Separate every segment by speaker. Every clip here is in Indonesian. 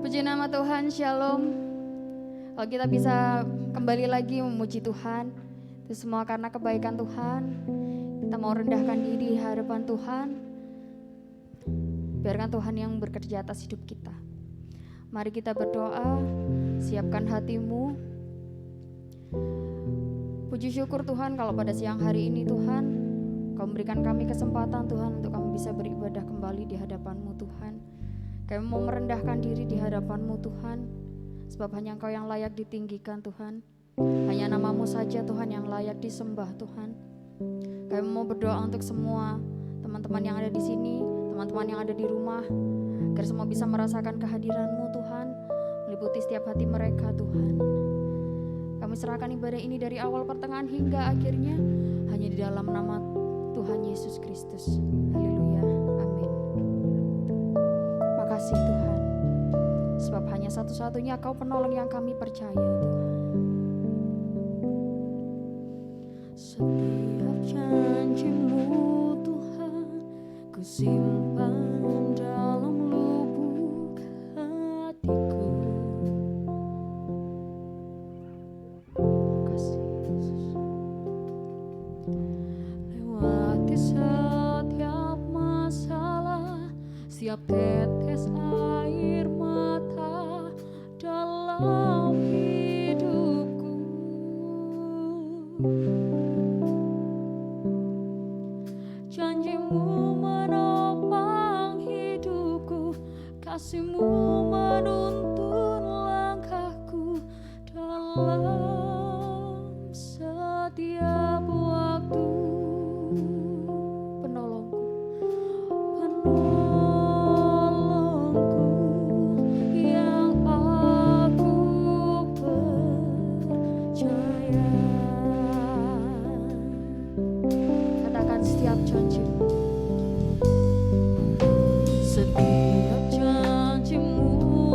Speaker 1: Puji nama Tuhan, Shalom. Kalau kita bisa kembali lagi memuji Tuhan, itu semua karena kebaikan Tuhan. Kita mau rendahkan diri di hadapan Tuhan. Biarkan Tuhan yang bekerja atas hidup kita. Mari kita berdoa, siapkan hatimu. Puji syukur Tuhan kalau pada siang hari ini Tuhan, Kau memberikan kami kesempatan Tuhan untuk kami bisa beribadah kembali di hadapan-Mu Tuhan. Kami mau merendahkan diri di hadapan-Mu Tuhan, sebab hanya Engkau yang layak ditinggikan Tuhan. Hanya nama-Mu saja Tuhan yang layak disembah Tuhan. Kami mau berdoa untuk semua teman-teman yang ada di sini, teman-teman yang ada di rumah, agar semua bisa merasakan kehadiran-Mu Tuhan, meliputi setiap hati mereka Tuhan. Kami serahkan ibadah ini dari awal pertengahan hingga akhirnya hanya di dalam nama Tuhan Yesus Kristus. Haleluya, amin. Makasih Tuhan, sebab hanya satu-satunya Kau penolong yang kami percaya Tuhan. Setiap janji-Mu Tuhan, ku simpan dalam lubuk hatiku. Makasih Yesus. Lewati setiap masalah, setiap tetes air mata dalam hidupku. Janji-Mu menopang hidupku, kasih-Mu menuntun langkahku dalam setiap waktu. Penolongku, yang aku percaya. Katakan setiap janji-Mu. Setiap janji-Mu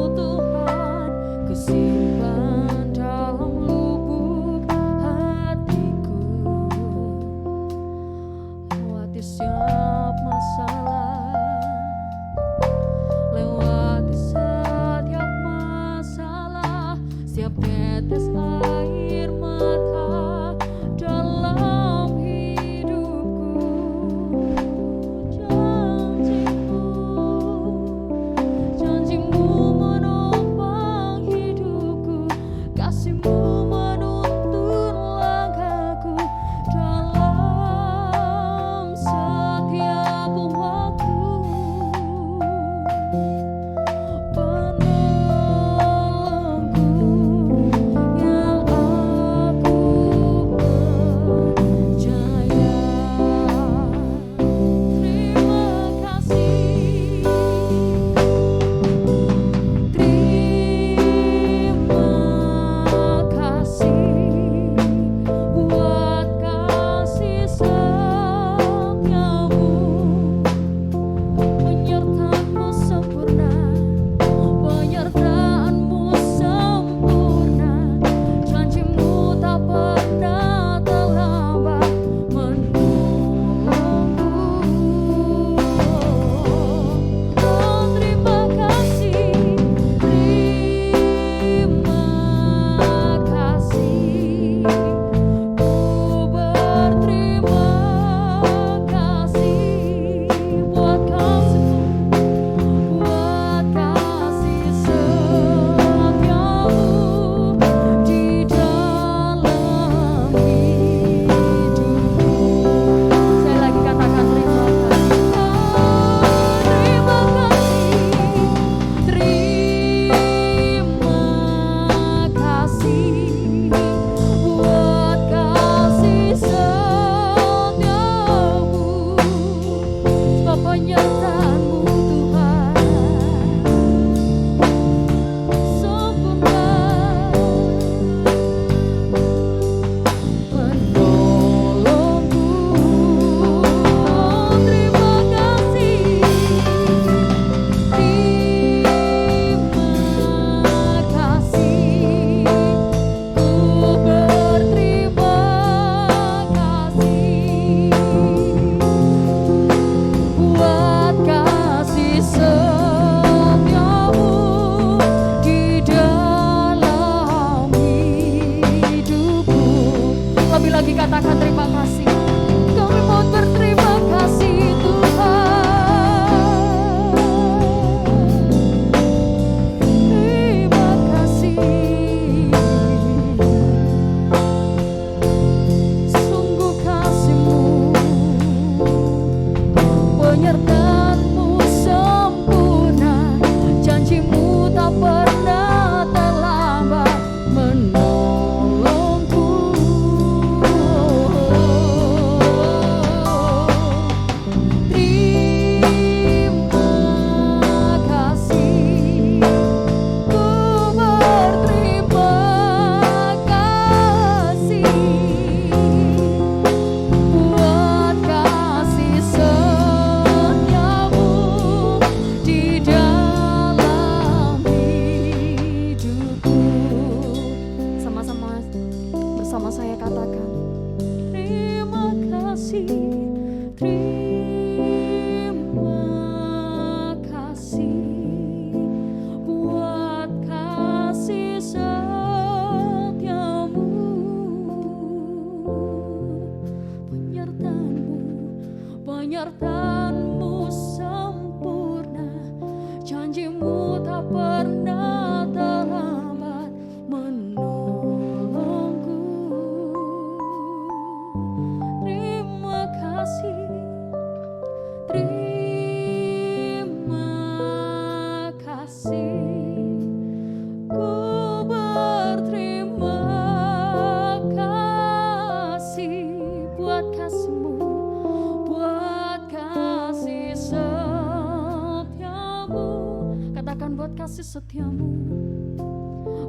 Speaker 1: katakan buat kasih setiamu,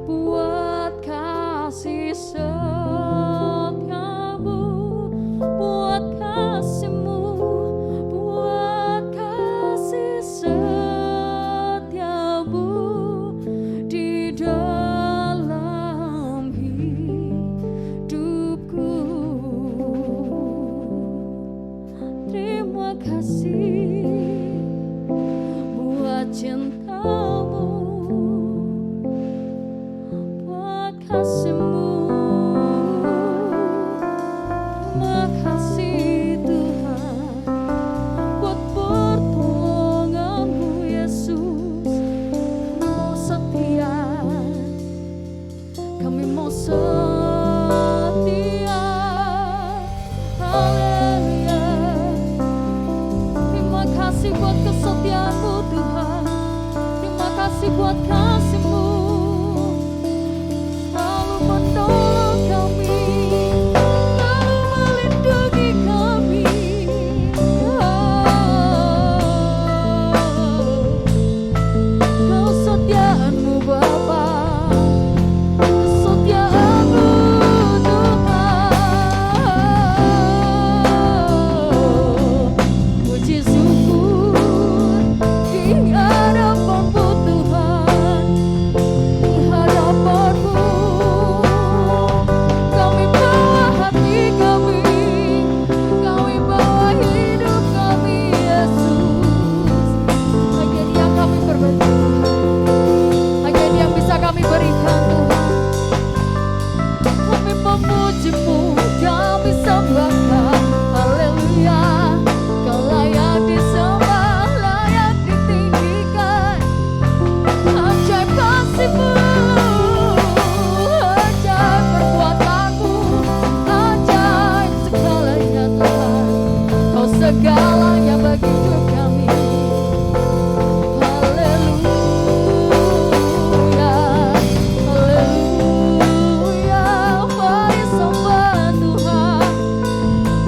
Speaker 1: buat kasih setiamu, buat kasihmu, buat kasih setiamu di dalam hidupku. Terima kasih buat cintamu, buat kasihmu. Terima kasih Tuhan buat pertolonganmu Yesus. Kami mau setia, kami mau setia. Haleluya. Terima kasih buat kesetiaanmu Tuhan. Terima kasih buat kasihmu, selalu menolong kami, selalu melindungi kami. Kesetiaanmu Bapa, kesetiaanmu Tuhan. Puji syukur di hadapanmu Tuhan, di hadapanmu kami bawa hati kami bawa hidup kami Yesus. Hanya Dia kami berbagi Tuhan, hanya Dia bisa kami berikan Tuhan. Kami memuji-Mu, kami sembahkan. Haleluya. Kau layak disembah, layak ditinggikan. Ajaib kasih-Mu, ajaib perbuatan-Mu, ajaib segalanya Tuhan. Kau segalanya bagi hidup kami. Haleluya, haleluya. Mari sembah Tuhan,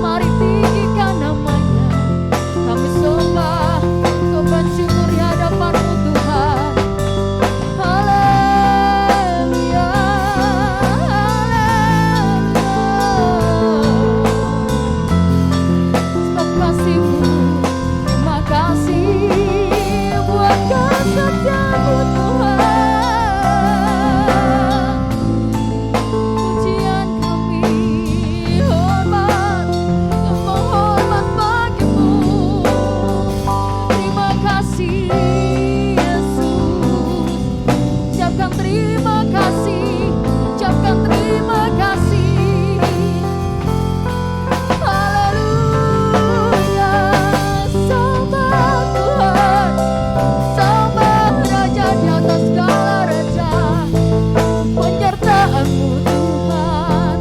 Speaker 1: mari tinggikan namanya. Kami sembah, kau bersyukur di hadapan-Mu Tuhan. Haleluya, haleluya. Sebab kasih-Mu, terima kasih buat kesetiaan-Mu Tuhan. Pujian kami, hormat, menghormat bagi-Mu. Terima kasih Yesus. Ucapkan terima kasih, ucapkan terima kasih. Haleluya. Sembah Tuhan, sembah Raja di atas segala raja. Penyertaan-Mu Tuhan,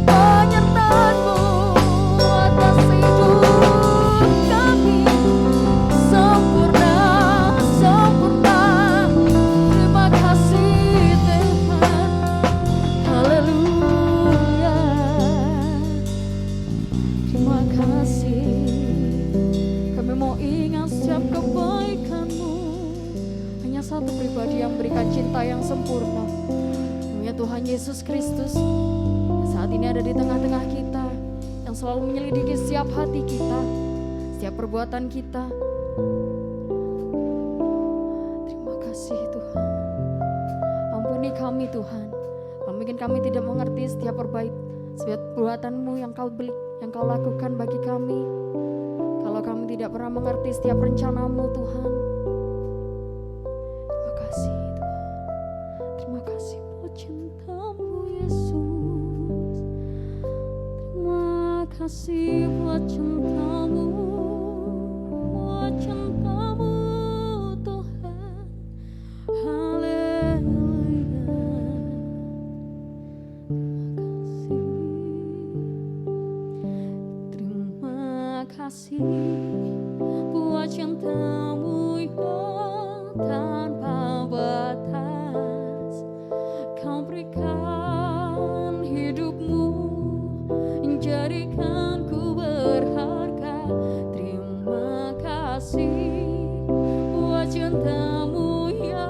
Speaker 1: penyertaan-Mu atas hidup kami sempurna, sempurna. Terima kasih Tuhan. Haleluya. Terima kasih. Kami mau ingat setiap kebaikan-Mu. Hanya satu pribadi yang memberikan cinta yang sempurna, namanya Tuhan Yesus Kristus. Saat ini ada di tengah-tengah kita, yang selalu menyelidiki setiap hati kita, setiap perbuatan kita. Terima kasih Tuhan. Ampuni kami Tuhan, kalau mungkin kami tidak mengerti setiap perbuatan-Mu yang yang Kau lakukan bagi kami. Kalau kami tidak pernah mengerti setiap rencana-Mu Tuhan. Terima kasih Tuhan. Terima kasih buat cinta-Mu Yesus. Terima kasih buat cinta-Mu, buat cinta-Mu Tuhan. Haleluya. Terima kasih buat cinta-Mu yang tanpa batas. Kau berikan hidup-Mu, jadikanku berharga. Terima kasih buat cinta-Mu yang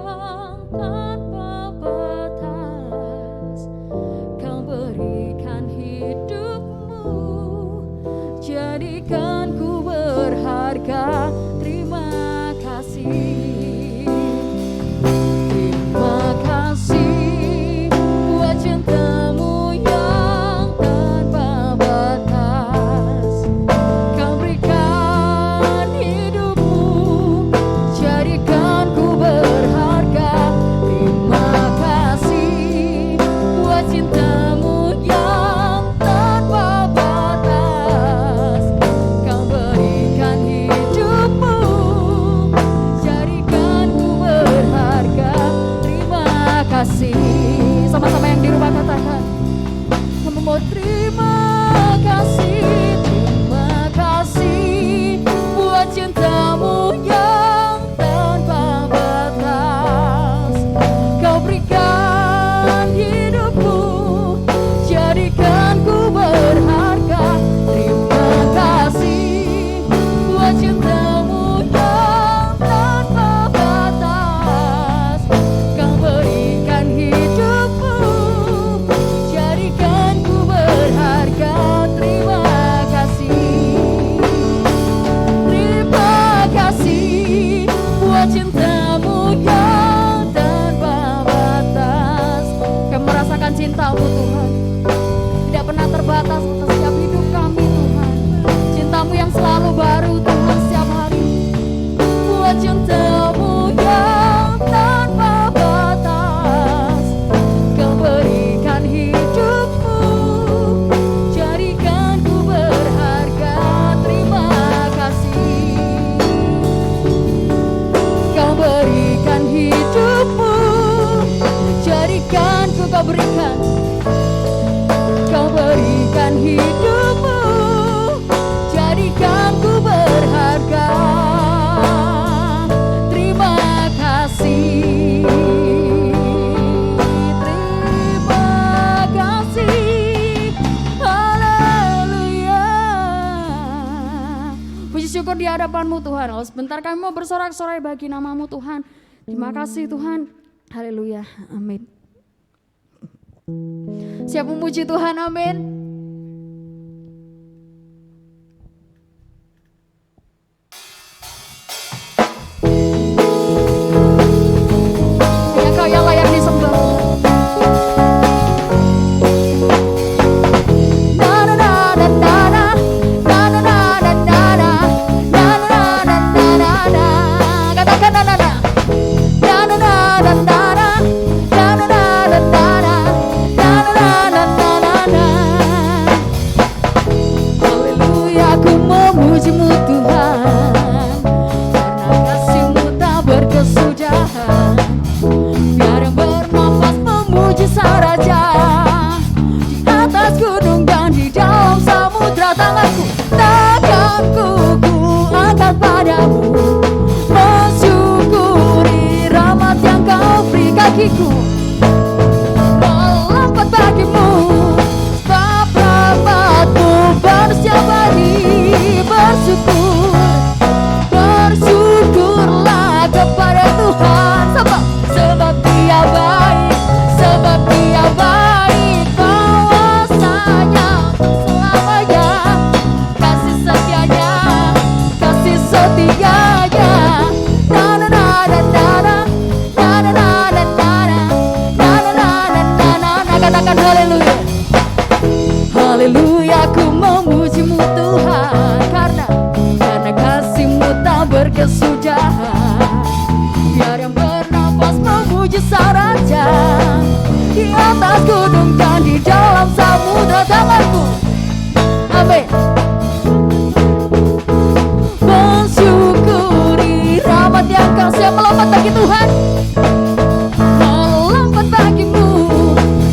Speaker 1: yang tanpa batas. Kami merasakan cinta-Mu Tuhan, tidak pernah terbatas atas setiap hidup kami Tuhan. Cinta-Mu yang selalu baru Tuhan setiap hari. Buat cinta-Mu yang tanpa batas, Kau berikan hidupmu, jadikan ku berharga. Terima kasih. Kau berikan hidupmu, jadikan ku, Kau berikan. Kau berikan hidupmu, jadikan ku berharga. Terima kasih. Terima kasih. Haleluya. Puji syukur di hadapan-Mu Tuhan. Oh, sebentar kami mau bersorak-sorai bagi nama-Mu Tuhan. Terima kasih Tuhan. Haleluya. Amin. Siap memuji Tuhan, amin. Ya Kau yang layak disembah. Na na na na na na, na na na na na na, na na na na na na. Katakan na na na. Na na na na na na, na na na na na na. Haleluya, aku memuji-Mu Tuhan, karena kasih-Mu tak berkesudahan. Biar yang bernafas memuji Sang Raja, di atas gunung dan di dalam samudra. Tanganku ku angkat padamu, mensyukuri rahmat yang Kau beri. Kakiku melompat bagimu, sebab rahmat-Mu baru setiap hari. Bersyukur, bersyukurlah kepada Tuhan, sebab Dia baik, sebab Dia baik. Kuasanya selamanya, kasih setianya, kasih setianya. Na na na na na na, na na na na na na, na na na na na na. Katakan haleluya. Haleluya, ku memuji-Mu Tuhan, karena kasih-Mu tak berkesudahan. Biar yang bernafas memuji Sang Raja, di atas gunung dan di dalam samudra. Tanganku, amin, mensyukuri rahmat yang Kau. Siap melompat bagi Tuhan, melompat bagimu,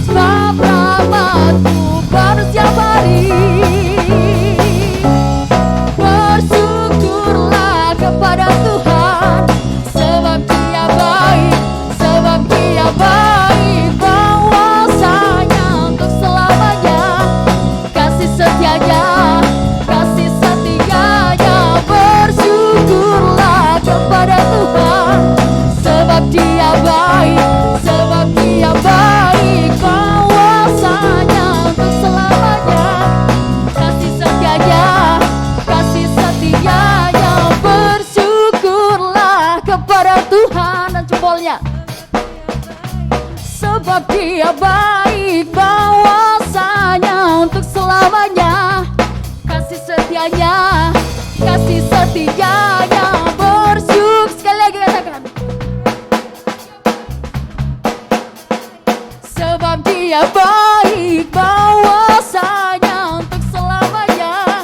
Speaker 1: sebab rahmat-Mu baru setiap hari. Bersyukurlah kepada Tuhan, sebab Dia baik, sebab Dia baik. Kuasanya untuk selamanya, kasih setianya, kasih setianya. Bersyukurlah kepada Tuhan, sebab Dia baik, sebab Dia baik. Kuasanya untuk selamanya, kasih setianya, kasih setianya. Bersyukurlah kepada Tuhan. Dan jempolnya, sebab Dia baik, kuasanya untuk selamanya, kasih setianya, kasih setianya. Bersyukur, sekali lagi katakan, sebab Dia baik, kuasanya untuk selamanya,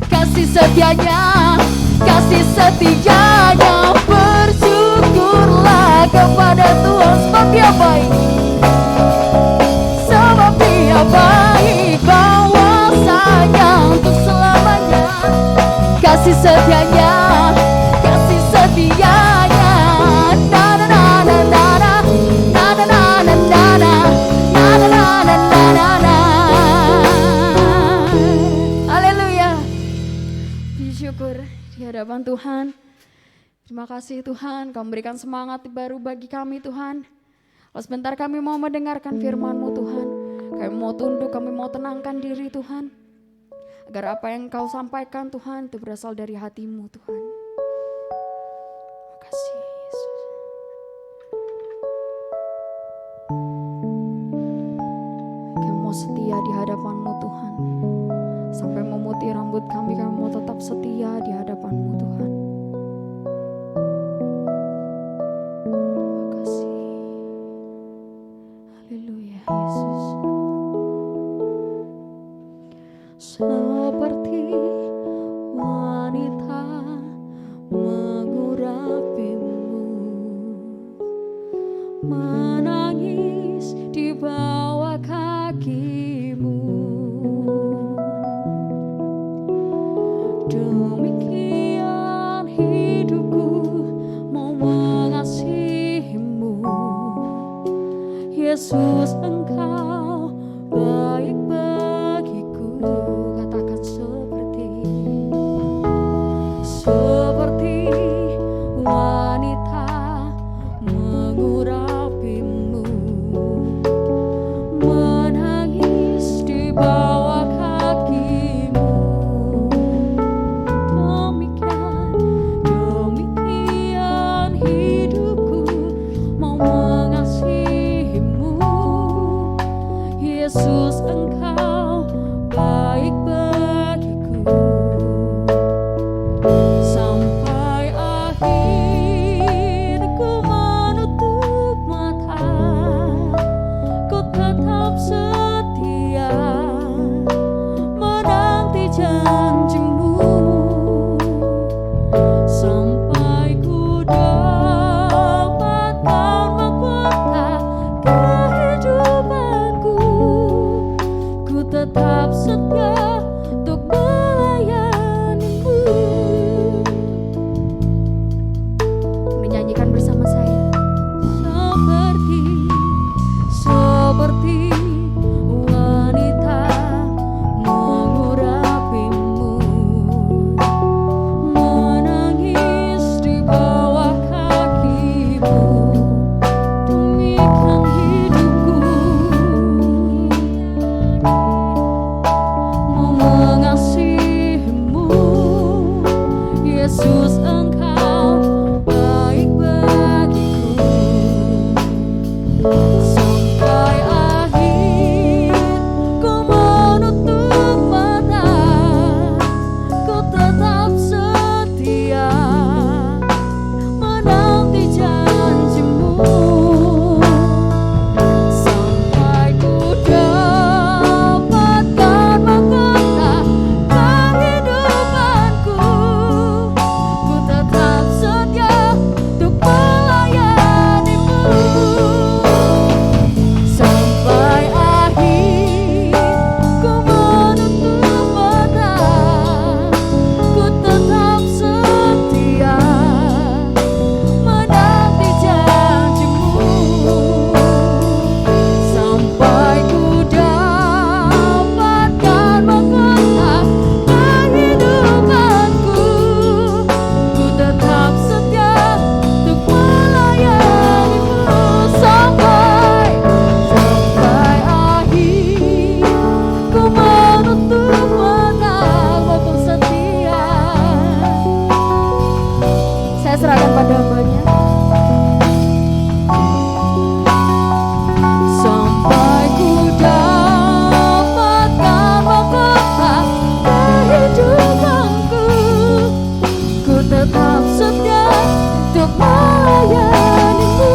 Speaker 1: kasih setianya, kasih setianya. Bersyukurlah kepada Tuhan, sebab Dia baik, sebab Dia baik. Kuasanya untuk selamanya, kasih setianya, kasih setianya. Na na na na na na, na na na na na na, na na na na na na. Haleluya. Syukur di hadapan Tuhan. Terima kasih Tuhan, Kau memberikan semangat baru bagi kami Tuhan. Sebentar kami mau mendengarkan firman-Mu Tuhan. Kami mau tunduk, kami mau tenangkan diri Tuhan. Agar apa yang Kau sampaikan Tuhan itu berasal dari hati-Mu Tuhan. Terima kasih Yesus. setia di hadapan-Mu Tuhan. Sampai memutih rambut kami mau tetap setia di hadapan-Mu Tuhan. Terima kasih. Haleluya Yesus. Seperti wanita mengurapimu, menangis di bawah kakimu. Demikian hidupku mau mengasihimu, Yesus, Engkau baik bagiku. Katakan seperti wanita mengurapimu, menangis di bawah kakimu. Demikian hidupku mau mengasihimu, Yesus, Engkau baik bagiku. Sampai akhir ku menutup mata, ku tetap setia menanti janji-Mu. Sampai ku dapatkan mahkota kehidupanku, ku tetap setia untuk melayani-Mu. Menyanyikan bersama saya. Seperti wanita mengurapimu, menangis di bawah kakimu. Demikian hidupku mau mengasihimu, Yesus, Engkau baik bagiku. Sampai akhir ku menutup mata, ku tetap setia menanti janji-Mu. Sampai ku dapatkan mahkota kehidupanku, ku tetap setia untuk melayani-Mu. Sampai akhir ku menutup mata, ku tetap setia menanti janji-Mu. Sampai ku dapatkan mahkota kehidupanku, ku tetap setia untuk melayani-Mu. Sampai akhir ku menutup mata, aku setia. Saya serahkan pada Hamba-Nya. Sampai ku dapatkan mahkota kehidupanku, ku tetap setia untuk melayani-Mu.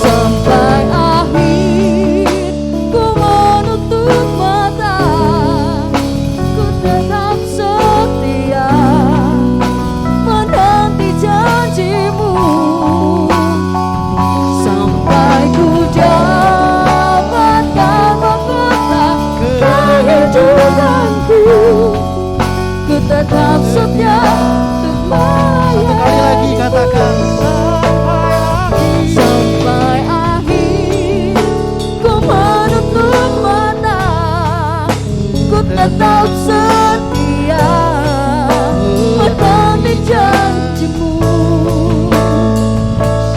Speaker 1: Sampai akhir ku menutup mata, ku tetap setia menanti janji-Mu. Sampai ku dapatkan mahkota kehidupanku, ku tetap setia untuk melayani.
Speaker 2: Satu kali lagi katakan
Speaker 1: Sampai akhir ku menutup mata, ku tetap setia menanti janji-Mu.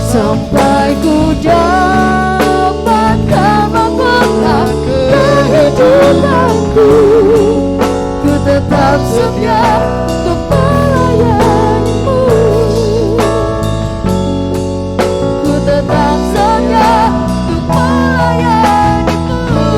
Speaker 1: Sampai ku dapatkan mahkota kehidupanku, ku tetap setia untuk melayani-Mu. Ku tetap setia untuk melayani-Mu.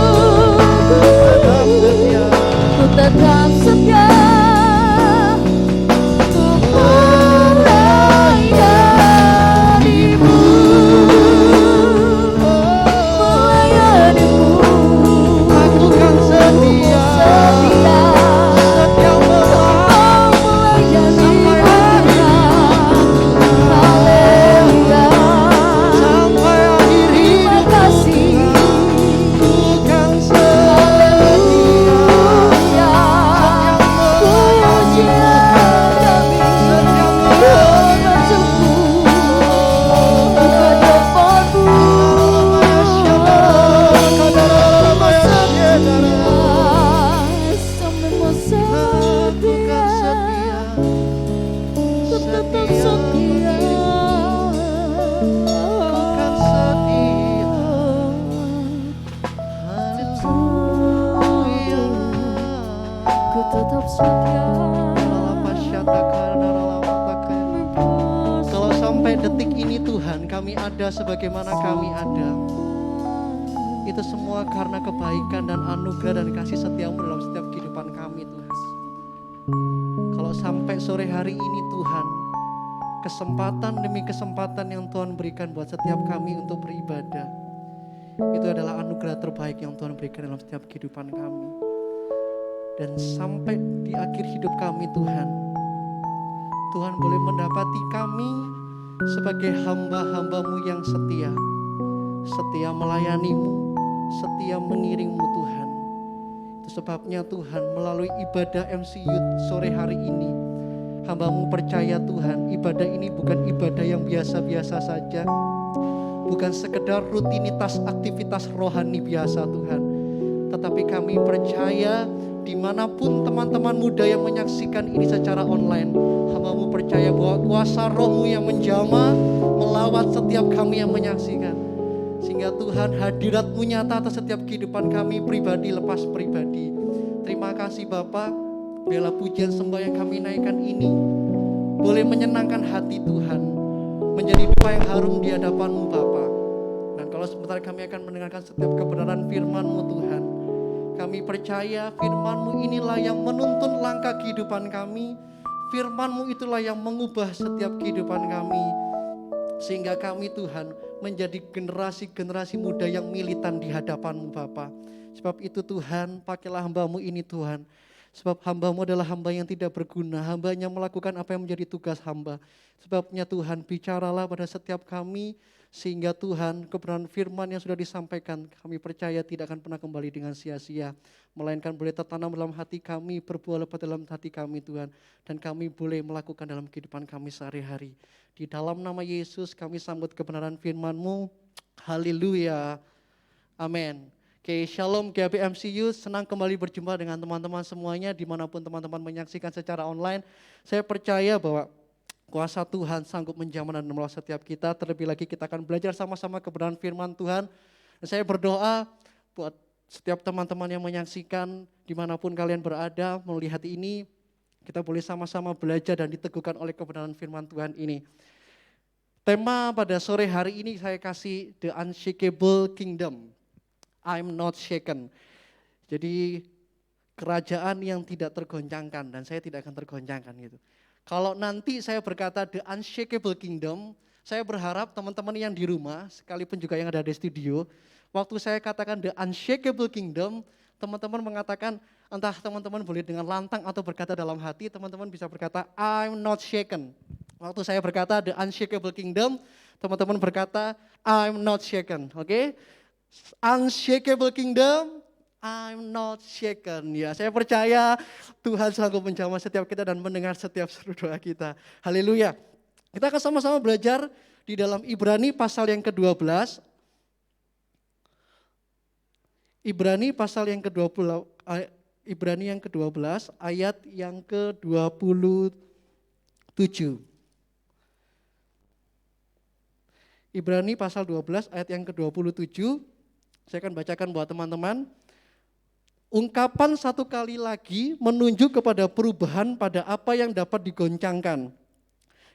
Speaker 2: detik ini Tuhan kami ada sebagaimana kami ada. Itu semua karena kebaikan dan anugerah dan kasih setia-Mu dalam setiap kehidupan kami Tuhan. Kalau sampai sore hari ini Tuhan, kesempatan demi kesempatan yang Tuhan berikan buat setiap kami untuk beribadah, itu adalah anugerah terbaik yang Tuhan berikan dalam setiap kehidupan kami. Dan sampai di akhir hidup kami Tuhan, Tuhan boleh mendapati kami sebagai hamba-hamba-Mu yang setia, setia melayani-Mu, setia mengiring-Mu Tuhan. Itu sebabnya Tuhan melalui ibadah MC Youth sore hari ini, hamba-Mu percaya Tuhan, ibadah ini bukan ibadah yang biasa-biasa saja, bukan sekedar rutinitas aktivitas rohani biasa Tuhan, tetapi kami percaya dimanapun teman-teman muda yang menyaksikan ini secara online, hamba-Mu percaya bahwa kuasa Roh-Mu yang menjamah melawat setiap kami yang menyaksikan, sehingga Tuhan hadirat-Mu nyata atas setiap kehidupan kami pribadi lepas pribadi. Terima kasih Bapa, biarlah pujian sembah yang kami naikkan ini boleh menyenangkan hati Tuhan, menjadi doa yang harum di hadapan-Mu Bapa. Dan kalau sebentar kami akan mendengarkan setiap kebenaran firman-Mu Tuhan, kami percaya firman-Mu inilah yang menuntun langkah kehidupan kami. Firman-Mu itulah yang mengubah setiap kehidupan kami, sehingga kami Tuhan menjadi generasi-generasi muda yang militan di hadapan-Mu Bapa. Sebab itu Tuhan, pakailah hamba-Mu ini Tuhan. Sebab hamba-Mu adalah hamba yang tidak berguna, hamba yang melakukan apa yang menjadi tugas hamba. Sebabnya Tuhan, bicaralah pada setiap kami, sehingga Tuhan kebenaran firman yang sudah disampaikan kami percaya tidak akan pernah kembali dengan sia-sia, melainkan boleh tertanam dalam hati kami, berbuah lebat dalam hati kami Tuhan, dan kami boleh melakukan dalam kehidupan kami sehari-hari. Di dalam nama Yesus kami sambut kebenaran firman-Mu. Haleluya, amin. Oke, shalom GBMCU, senang kembali berjumpa dengan teman-teman semuanya dimanapun teman-teman menyaksikan secara online. Saya percaya bahwa kuasa Tuhan sanggup menjamah dan memeluk setiap kita. Terlebih lagi kita akan belajar sama-sama kebenaran firman Tuhan. Dan saya berdoa buat setiap teman-teman yang menyaksikan dimanapun kalian berada melihat ini, kita boleh sama-sama belajar dan diteguhkan oleh kebenaran firman Tuhan ini. Tema pada sore hari ini saya kasih The Unshakable Kingdom. I'm not shaken. Jadi kerajaan yang tidak tergoncangkan, dan saya tidak akan tergoncangkan gitu. Kalau nanti saya berkata The Unshakable Kingdom, saya berharap teman-teman yang di rumah, sekalipun juga yang ada di studio, waktu saya katakan The Unshakable Kingdom, teman-teman mengatakan, entah teman-teman boleh dengan lantang atau berkata dalam hati, teman-teman bisa berkata I'm not shaken. Waktu saya berkata The Unshakable Kingdom, teman-teman berkata I'm not shaken, oke? Unshakable Kingdom, I'm not shaken. Ya, saya percaya Tuhan sanggup menjamah setiap kita dan mendengar setiap seru doa kita. Haleluya. Kita akan sama-sama belajar di dalam Ibrani pasal yang ke-12. Ibrani pasal yang ke-20, Ibrani yang ke-12 ayat yang ke-27. Ibrani pasal 12 ayat yang ke-27. Saya akan bacakan buat teman-teman. Ungkapan satu kali lagi menunjuk kepada perubahan pada apa yang dapat digoncangkan.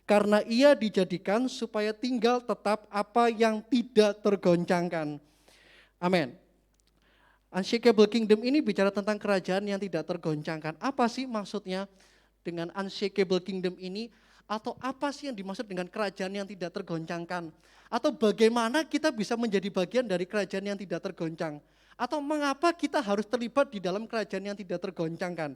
Speaker 2: Karena ia dijadikan supaya tinggal tetap apa yang tidak tergoncangkan. Amin. Unshakable Kingdom ini bicara tentang kerajaan yang tidak tergoncangkan. Apa sih maksudnya dengan Unshakable Kingdom ini? Atau apa sih yang dimaksud dengan kerajaan yang tidak tergoncangkan? Atau bagaimana kita bisa menjadi bagian dari kerajaan yang tidak tergoncang? Atau mengapa kita harus terlibat di dalam kerajaan yang tidak tergoncangkan?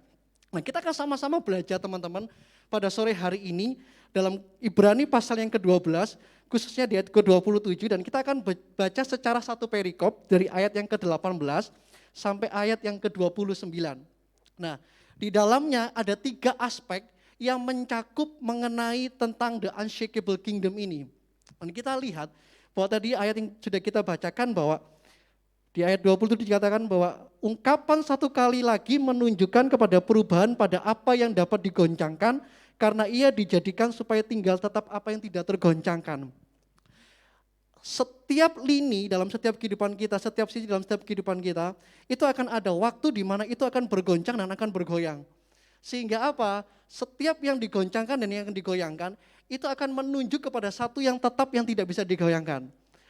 Speaker 2: Nah, kita akan sama-sama belajar teman-teman pada sore hari ini dalam Ibrani pasal yang ke-12, khususnya di ayat ke-27, dan kita akan baca secara satu perikop dari ayat yang ke-18 sampai ayat yang ke-29. Nah, di dalamnya ada 3 aspek yang mencakup mengenai tentang The Unshakable Kingdom ini. Dan kita lihat bahwa tadi ayat yang sudah kita bacakan bahwa di ayat 27 dikatakan bahwa ungkapan satu kali lagi menunjukkan kepada perubahan pada apa yang dapat digoncangkan karena ia dijadikan supaya tinggal tetap apa yang tidak tergoncangkan. Setiap lini dalam setiap kehidupan kita, setiap sisi dalam setiap kehidupan kita, itu akan ada waktu di mana itu akan bergoncang dan akan bergoyang. Sehingga apa? Setiap yang digoncangkan dan yang digoyangkan, itu akan menunjuk kepada satu yang tetap yang tidak bisa digoyangkan.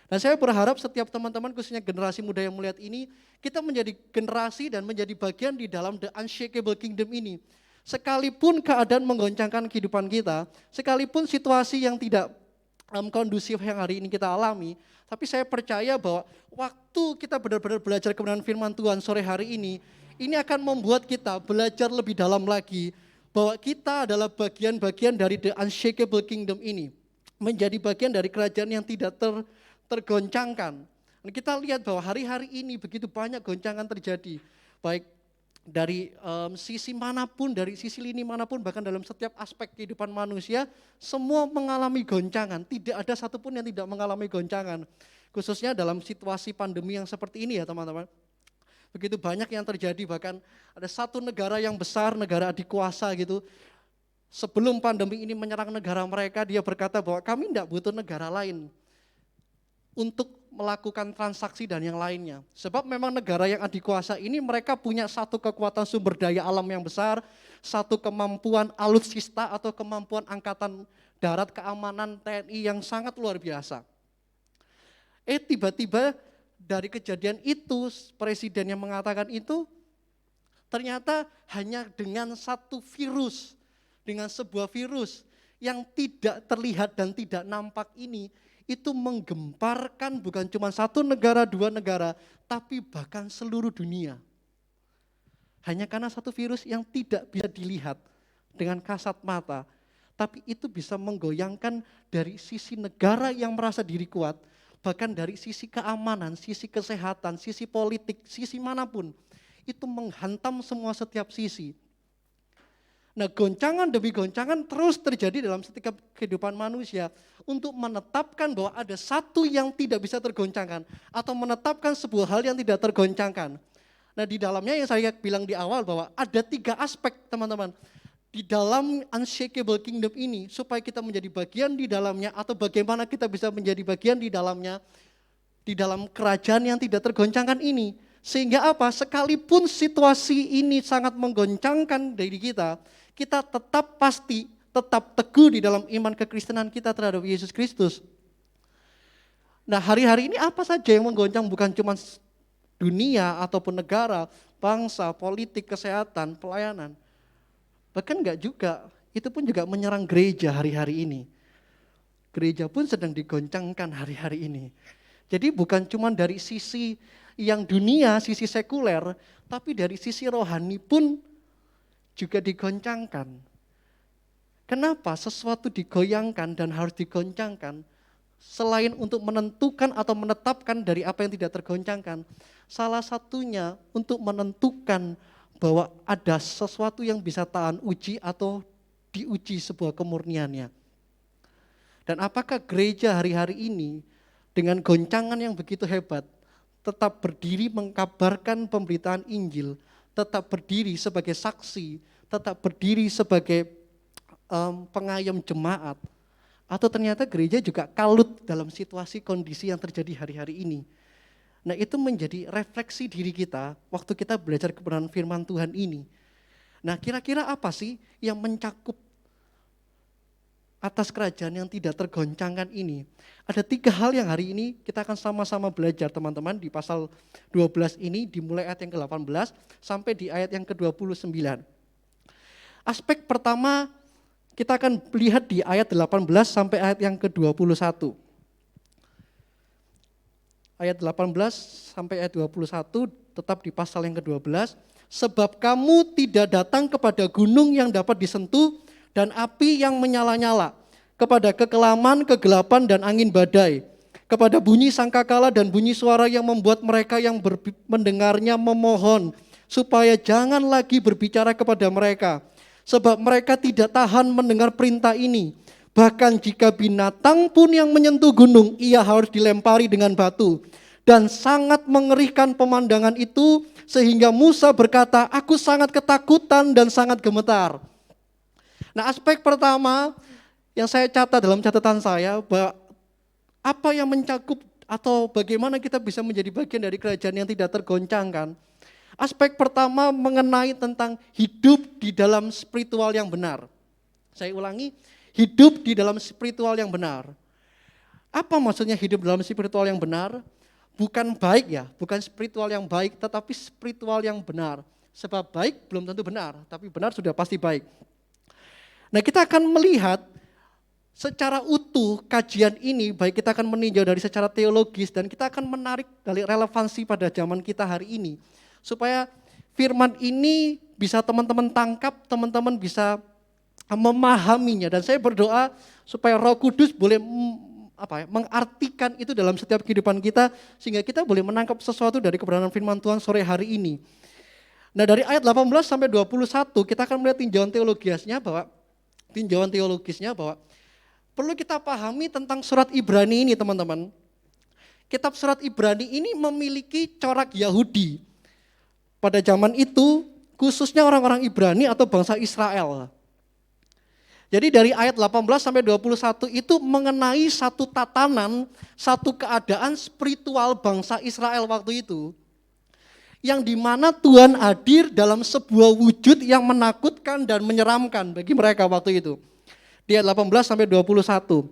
Speaker 2: Dan saya berharap setiap teman-teman khususnya generasi muda yang melihat ini, kita menjadi generasi dan menjadi bagian di dalam the unshakable kingdom ini. Sekalipun keadaan menggoncangkan kehidupan kita, sekalipun situasi yang tidak kondusif yang hari ini kita alami, tapi saya percaya bahwa waktu kita benar-benar belajar kebenaran firman Tuhan sore hari ini akan membuat kita belajar lebih dalam lagi bahwa kita adalah bagian-bagian dari the unshakable kingdom ini. Menjadi bagian dari kerajaan yang tidak tergoncangkan. Dan kita lihat bahwa hari-hari ini begitu banyak goncangan terjadi. Baik dari sisi manapun, dari sisi lini manapun, bahkan dalam setiap aspek kehidupan manusia, semua mengalami goncangan. Tidak ada satupun yang tidak mengalami goncangan. Khususnya dalam situasi pandemi yang seperti ini ya teman-teman. Begitu banyak yang terjadi, bahkan ada satu negara yang besar, negara adikuasa gitu. Sebelum pandemi ini menyerang negara mereka, dia berkata bahwa kami tidak butuh negara lain untuk melakukan transaksi dan yang lainnya. Sebab memang negara yang adikuasa ini mereka punya satu kekuatan sumber daya alam yang besar, satu kemampuan alutsista atau kemampuan angkatan darat keamanan TNI yang sangat luar biasa. Tiba-tiba dari kejadian itu, presiden yang mengatakan itu, ternyata hanya dengan satu virus, dengan sebuah virus yang tidak terlihat dan tidak nampak ini, itu menggemparkan bukan cuma satu negara, dua negara, tapi bahkan seluruh dunia. Hanya karena satu virus yang tidak bisa dilihat dengan kasat mata, tapi itu bisa menggoyangkan dari sisi negara yang merasa diri kuat, bahkan dari sisi keamanan, sisi kesehatan, sisi politik, sisi manapun, itu menghantam semua setiap sisi. Nah, goncangan demi goncangan terus terjadi dalam setiap kehidupan manusia untuk menetapkan bahwa ada satu yang tidak bisa tergoncangkan atau menetapkan sebuah hal yang tidak tergoncangkan. Nah, di dalamnya yang saya bilang di awal bahwa ada 3 aspek teman-teman. Di dalam unshakable kingdom ini supaya kita menjadi bagian di dalamnya atau bagaimana kita bisa menjadi bagian di dalamnya, di dalam kerajaan yang tidak tergoncangkan ini. Sehingga apa? Sekalipun situasi ini sangat menggoncangkan dari kita tetap pasti, tetap teguh di dalam iman kekristenan kita terhadap Yesus Kristus. Nah, hari-hari ini apa saja yang menggoncang bukan cuma dunia ataupun negara, bangsa, politik, kesehatan, pelayanan. Bahkan enggak juga, itu pun juga menyerang gereja hari-hari ini. Gereja pun sedang digoncangkan hari-hari ini. Jadi bukan cuma dari sisi yang dunia, sisi sekuler, tapi dari sisi rohani pun juga digoncangkan. Kenapa sesuatu digoyangkan dan harus digoncangkan? Selain untuk menentukan atau menetapkan dari apa yang tidak tergoncangkan, salah satunya untuk menentukan bahwa ada sesuatu yang bisa tahan uji atau diuji sebuah kemurniannya. Dan apakah gereja hari-hari ini dengan goncangan yang begitu hebat tetap berdiri mengkabarkan pemberitaan Injil, tetap berdiri sebagai saksi, tetap berdiri sebagai pengayom jemaat, atau ternyata gereja juga kalut dalam situasi kondisi yang terjadi hari-hari ini. Nah, itu menjadi refleksi diri kita waktu kita belajar kebenaran firman Tuhan ini. Nah, kira-kira apa sih yang mencakup atas kerajaan yang tidak tergoncangkan ini? Ada 3 hal yang hari ini kita akan sama-sama belajar teman-teman di pasal 12 ini, dimulai ayat yang ke-18 sampai di ayat yang ke-29. Aspek pertama kita akan lihat di ayat 18 sampai ayat yang ke-21. Ayat 18 sampai ayat 21 tetap di pasal yang ke-12. Sebab kamu tidak datang kepada gunung yang dapat disentuh dan api yang menyala-nyala, kepada kekelaman, kegelapan dan angin badai, kepada bunyi sangkakala dan bunyi suara yang membuat mereka yang mendengarnya memohon, supaya jangan lagi berbicara kepada mereka, sebab mereka tidak tahan mendengar perintah ini. Bahkan jika binatang pun yang menyentuh gunung, ia harus dilempari dengan batu. Dan sangat mengerikan pemandangan itu, sehingga Musa berkata, aku sangat ketakutan dan sangat gemetar. Nah, aspek pertama yang saya catat dalam catatan saya, bahwa apa yang mencakup atau bagaimana kita bisa menjadi bagian dari kerajaan yang tidak tergoncangkan. Aspek pertama mengenai tentang hidup di dalam spiritual yang benar. Saya ulangi, hidup di dalam spiritual yang benar. Apa maksudnya hidup dalam spiritual yang benar? Bukan baik ya, bukan spiritual yang baik, tetapi spiritual yang benar. Sebab baik belum tentu benar, tapi benar sudah pasti baik. Nah, kita akan melihat secara utuh kajian ini, baik kita akan meninjau dari secara teologis dan kita akan menarik dari relevansi pada zaman kita hari ini. Supaya firman ini bisa teman-teman tangkap, teman-teman bisa memahaminya. Dan saya berdoa supaya Roh Kudus boleh mengartikan itu dalam setiap kehidupan kita, sehingga kita boleh menangkap sesuatu dari kebenaran firman Tuhan sore hari ini. Nah, dari ayat 18 sampai 21 kita akan melihat tinjauan teologisnya bahwa perlu kita pahami tentang surat Ibrani ini, teman-teman. Kitab surat Ibrani ini memiliki corak Yahudi. Pada zaman itu, khususnya orang-orang Ibrani atau bangsa Israel. Jadi dari ayat 18 sampai 21 itu mengenai satu tatanan, satu keadaan spiritual bangsa Israel waktu itu. Yang dimana Tuhan hadir dalam sebuah wujud yang menakutkan dan menyeramkan bagi mereka waktu itu. Di ayat 18 sampai 21.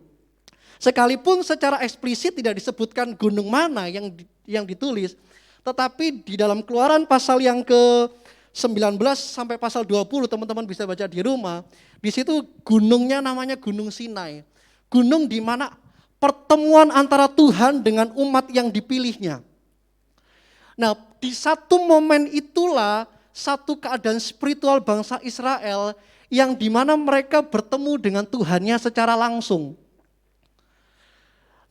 Speaker 2: Sekalipun secara eksplisit tidak disebutkan gunung mana yang ditulis, tetapi di dalam Keluaran pasal yang ke-19 sampai pasal 20, teman-teman bisa baca di rumah. Di situ gunungnya namanya Gunung Sinai. Gunung di mana pertemuan antara Tuhan dengan umat yang dipilihnya. Nah, di satu momen itulah satu keadaan spiritual bangsa Israel yang dimana mereka bertemu dengan Tuhannya secara langsung.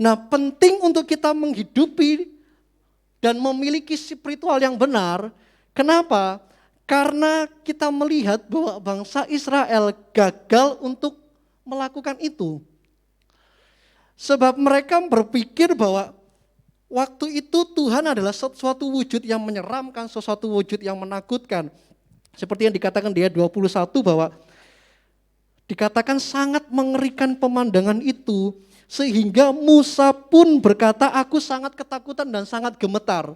Speaker 2: Nah, penting untuk kita menghidupi dan memiliki spiritual yang benar. Kenapa? Karena kita melihat bahwa bangsa Israel gagal untuk melakukan itu. Sebab mereka berpikir bahwa waktu itu Tuhan adalah sesuatu wujud yang menyeramkan, sesuatu wujud yang menakutkan. Seperti yang dikatakan di ayat 21 bahwa dikatakan sangat mengerikan pemandangan itu, sehingga Musa pun berkata, aku sangat ketakutan dan sangat gemetar.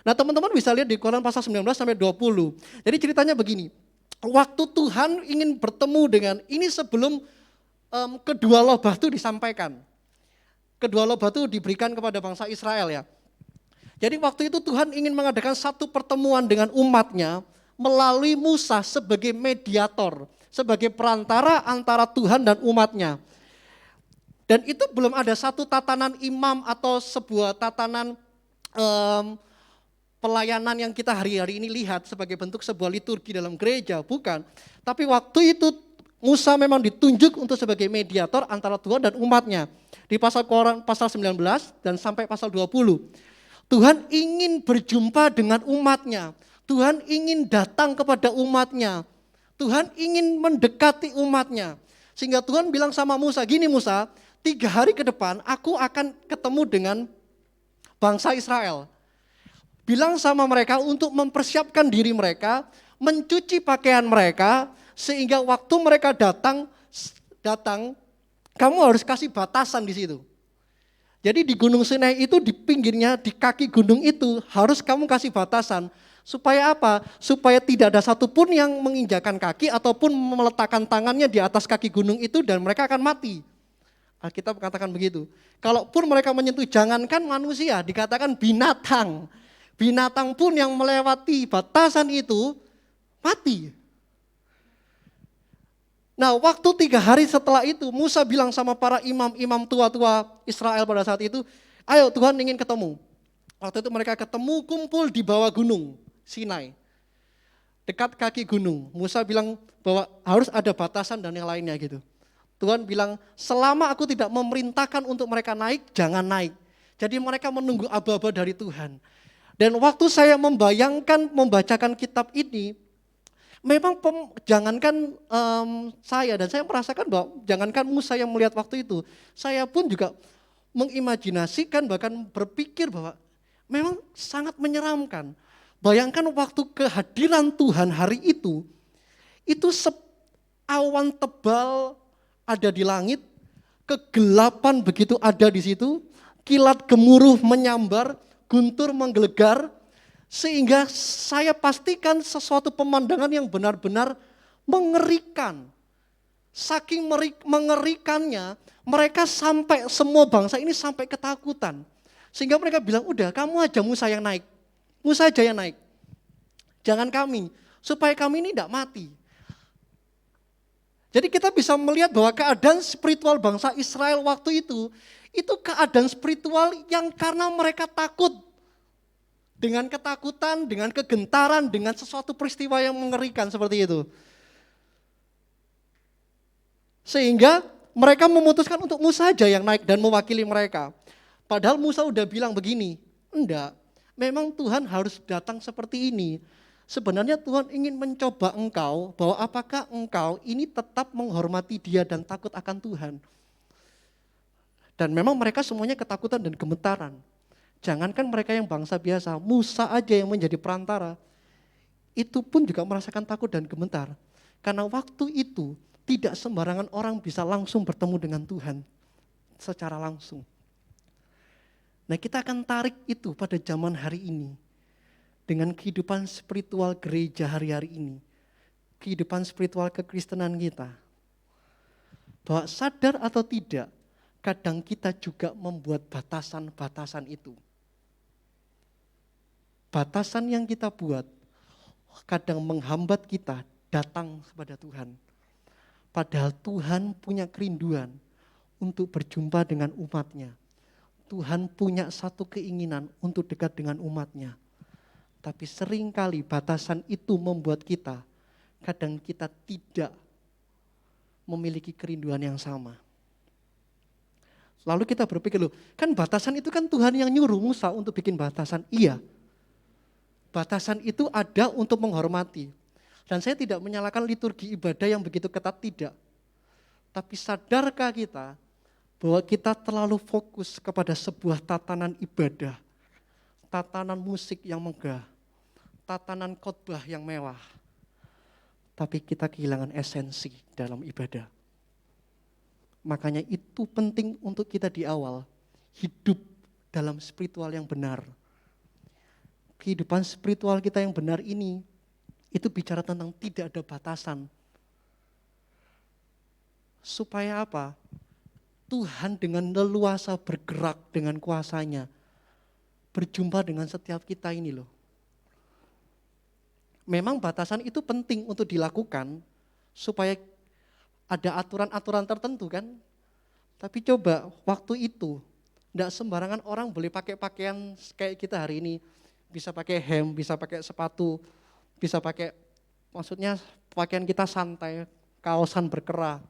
Speaker 2: Nah, teman-teman bisa lihat di Keluaran pasal 19 sampai 20. Jadi ceritanya begini, waktu Tuhan ingin bertemu dengan, ini sebelum kedua loh batu disampaikan. Kedua loh batu diberikan kepada bangsa Israel ya. Jadi waktu itu Tuhan ingin mengadakan satu pertemuan dengan umatnya melalui Musa sebagai mediator, sebagai perantara antara Tuhan dan umatnya. Dan itu belum ada satu tatanan imam atau sebuah tatanan pelayanan yang kita hari-hari ini lihat sebagai bentuk sebuah liturgi dalam gereja, bukan. Tapi waktu itu Musa memang ditunjuk untuk sebagai mediator antara Tuhan dan umatnya. Di pasal Keluaran pasal 19 dan sampai pasal 20. Tuhan ingin berjumpa dengan umatnya. Tuhan ingin datang kepada umatnya. Tuhan ingin mendekati umatnya. Sehingga Tuhan bilang sama Musa, gini Musa, 3 hari ke depan aku akan ketemu dengan bangsa Israel. Bilang sama mereka untuk mempersiapkan diri mereka, mencuci pakaian mereka, sehingga waktu mereka datang, kamu harus kasih batasan di situ. Jadi di Gunung Sinai itu di pinggirnya, di kaki gunung itu harus kamu kasih batasan. Supaya apa? Supaya tidak ada satupun yang menginjakan kaki ataupun meletakkan tangannya di atas kaki gunung itu dan mereka akan mati. Alkitab katakan begitu. Kalaupun mereka menyentuh, jangankan manusia, dikatakan binatang. Binatang pun yang melewati batasan itu mati. Nah, waktu 3 hari setelah itu Musa bilang sama para imam-imam tua-tua Israel pada saat itu, ayo Tuhan ingin ketemu. Waktu itu mereka ketemu kumpul di bawah gunung Sinai. Dekat kaki gunung. Musa bilang bahwa harus ada batasan dan yang lainnya gitu. Tuhan bilang, selama aku tidak memerintahkan untuk mereka naik, jangan naik. Jadi mereka menunggu aba-aba dari Tuhan. Dan waktu saya membacakan kitab ini, memang jangankan saya dan saya merasakan bahwa jangankan Musa yang melihat waktu itu, saya pun juga mengimajinasikan bahkan berpikir bahwa memang sangat menyeramkan. Bayangkan waktu kehadiran Tuhan hari itu awan tebal ada di langit, kegelapan begitu ada di situ, kilat gemuruh menyambar, guntur menggelegar, sehingga saya pastikan sesuatu pemandangan yang benar-benar mengerikan. Saking mengerikannya, mereka sampai semua bangsa ini sampai ketakutan. Sehingga mereka bilang, udah kamu aja Musa yang naik. Musa aja yang naik. Jangan kami, supaya kami ini tidak mati. Jadi kita bisa melihat bahwa keadaan spiritual bangsa Israel waktu itu keadaan spiritual yang karena mereka takut. Dengan ketakutan, dengan kegentaran, dengan sesuatu peristiwa yang mengerikan seperti itu. Sehingga mereka memutuskan untuk Musa aja yang naik dan mewakili mereka. Padahal Musa udah bilang begini, enggak, memang Tuhan harus datang seperti ini. Sebenarnya Tuhan ingin mencoba engkau, bahwa apakah engkau ini tetap menghormati Dia dan takut akan Tuhan. Dan memang mereka semuanya ketakutan dan gemetaran. Jangankan mereka yang bangsa biasa, Musa aja yang menjadi perantara, itu pun juga merasakan takut dan gemetar. Karena waktu itu, tidak sembarangan orang bisa langsung bertemu dengan Tuhan secara langsung. Nah, kita akan tarik itu pada zaman hari ini dengan kehidupan spiritual gereja hari-hari ini. Kehidupan spiritual kekristenan kita. Bahwa sadar atau tidak, kadang kita juga membuat batasan-batasan itu. Batasan yang kita buat kadang menghambat kita datang kepada Tuhan. Padahal Tuhan punya kerinduan untuk berjumpa dengan umatnya. Tuhan punya satu keinginan untuk dekat dengan umatnya. Tapi seringkali batasan itu membuat kita, kadang kita tidak memiliki kerinduan yang sama. Lalu kita berpikir, loh, kan batasan itu kan Tuhan yang nyuruh Musa untuk bikin batasan. Iya, batasan itu ada untuk menghormati. Dan saya tidak menyalahkan liturgi ibadah yang begitu ketat, tidak. Tapi sadarkah kita bahwa kita terlalu fokus kepada sebuah tatanan ibadah, tatanan musik yang megah, tatanan khotbah yang mewah. Tapi kita kehilangan esensi dalam ibadah. Makanya itu penting untuk kita di awal, hidup dalam spiritual yang benar. Kehidupan spiritual kita yang benar ini, itu bicara tentang tidak ada batasan. Supaya apa? Tuhan dengan leluasa bergerak dengan kuasanya. Berjumpa dengan setiap kita ini loh. Memang batasan itu penting untuk dilakukan supaya ada aturan-aturan tertentu kan. Tapi coba waktu itu, tidak sembarangan orang boleh pakai pakaian kayak kita hari ini. Bisa pakai hem, bisa pakai sepatu, bisa pakai, maksudnya pakaian kita santai, kaosan berkerah.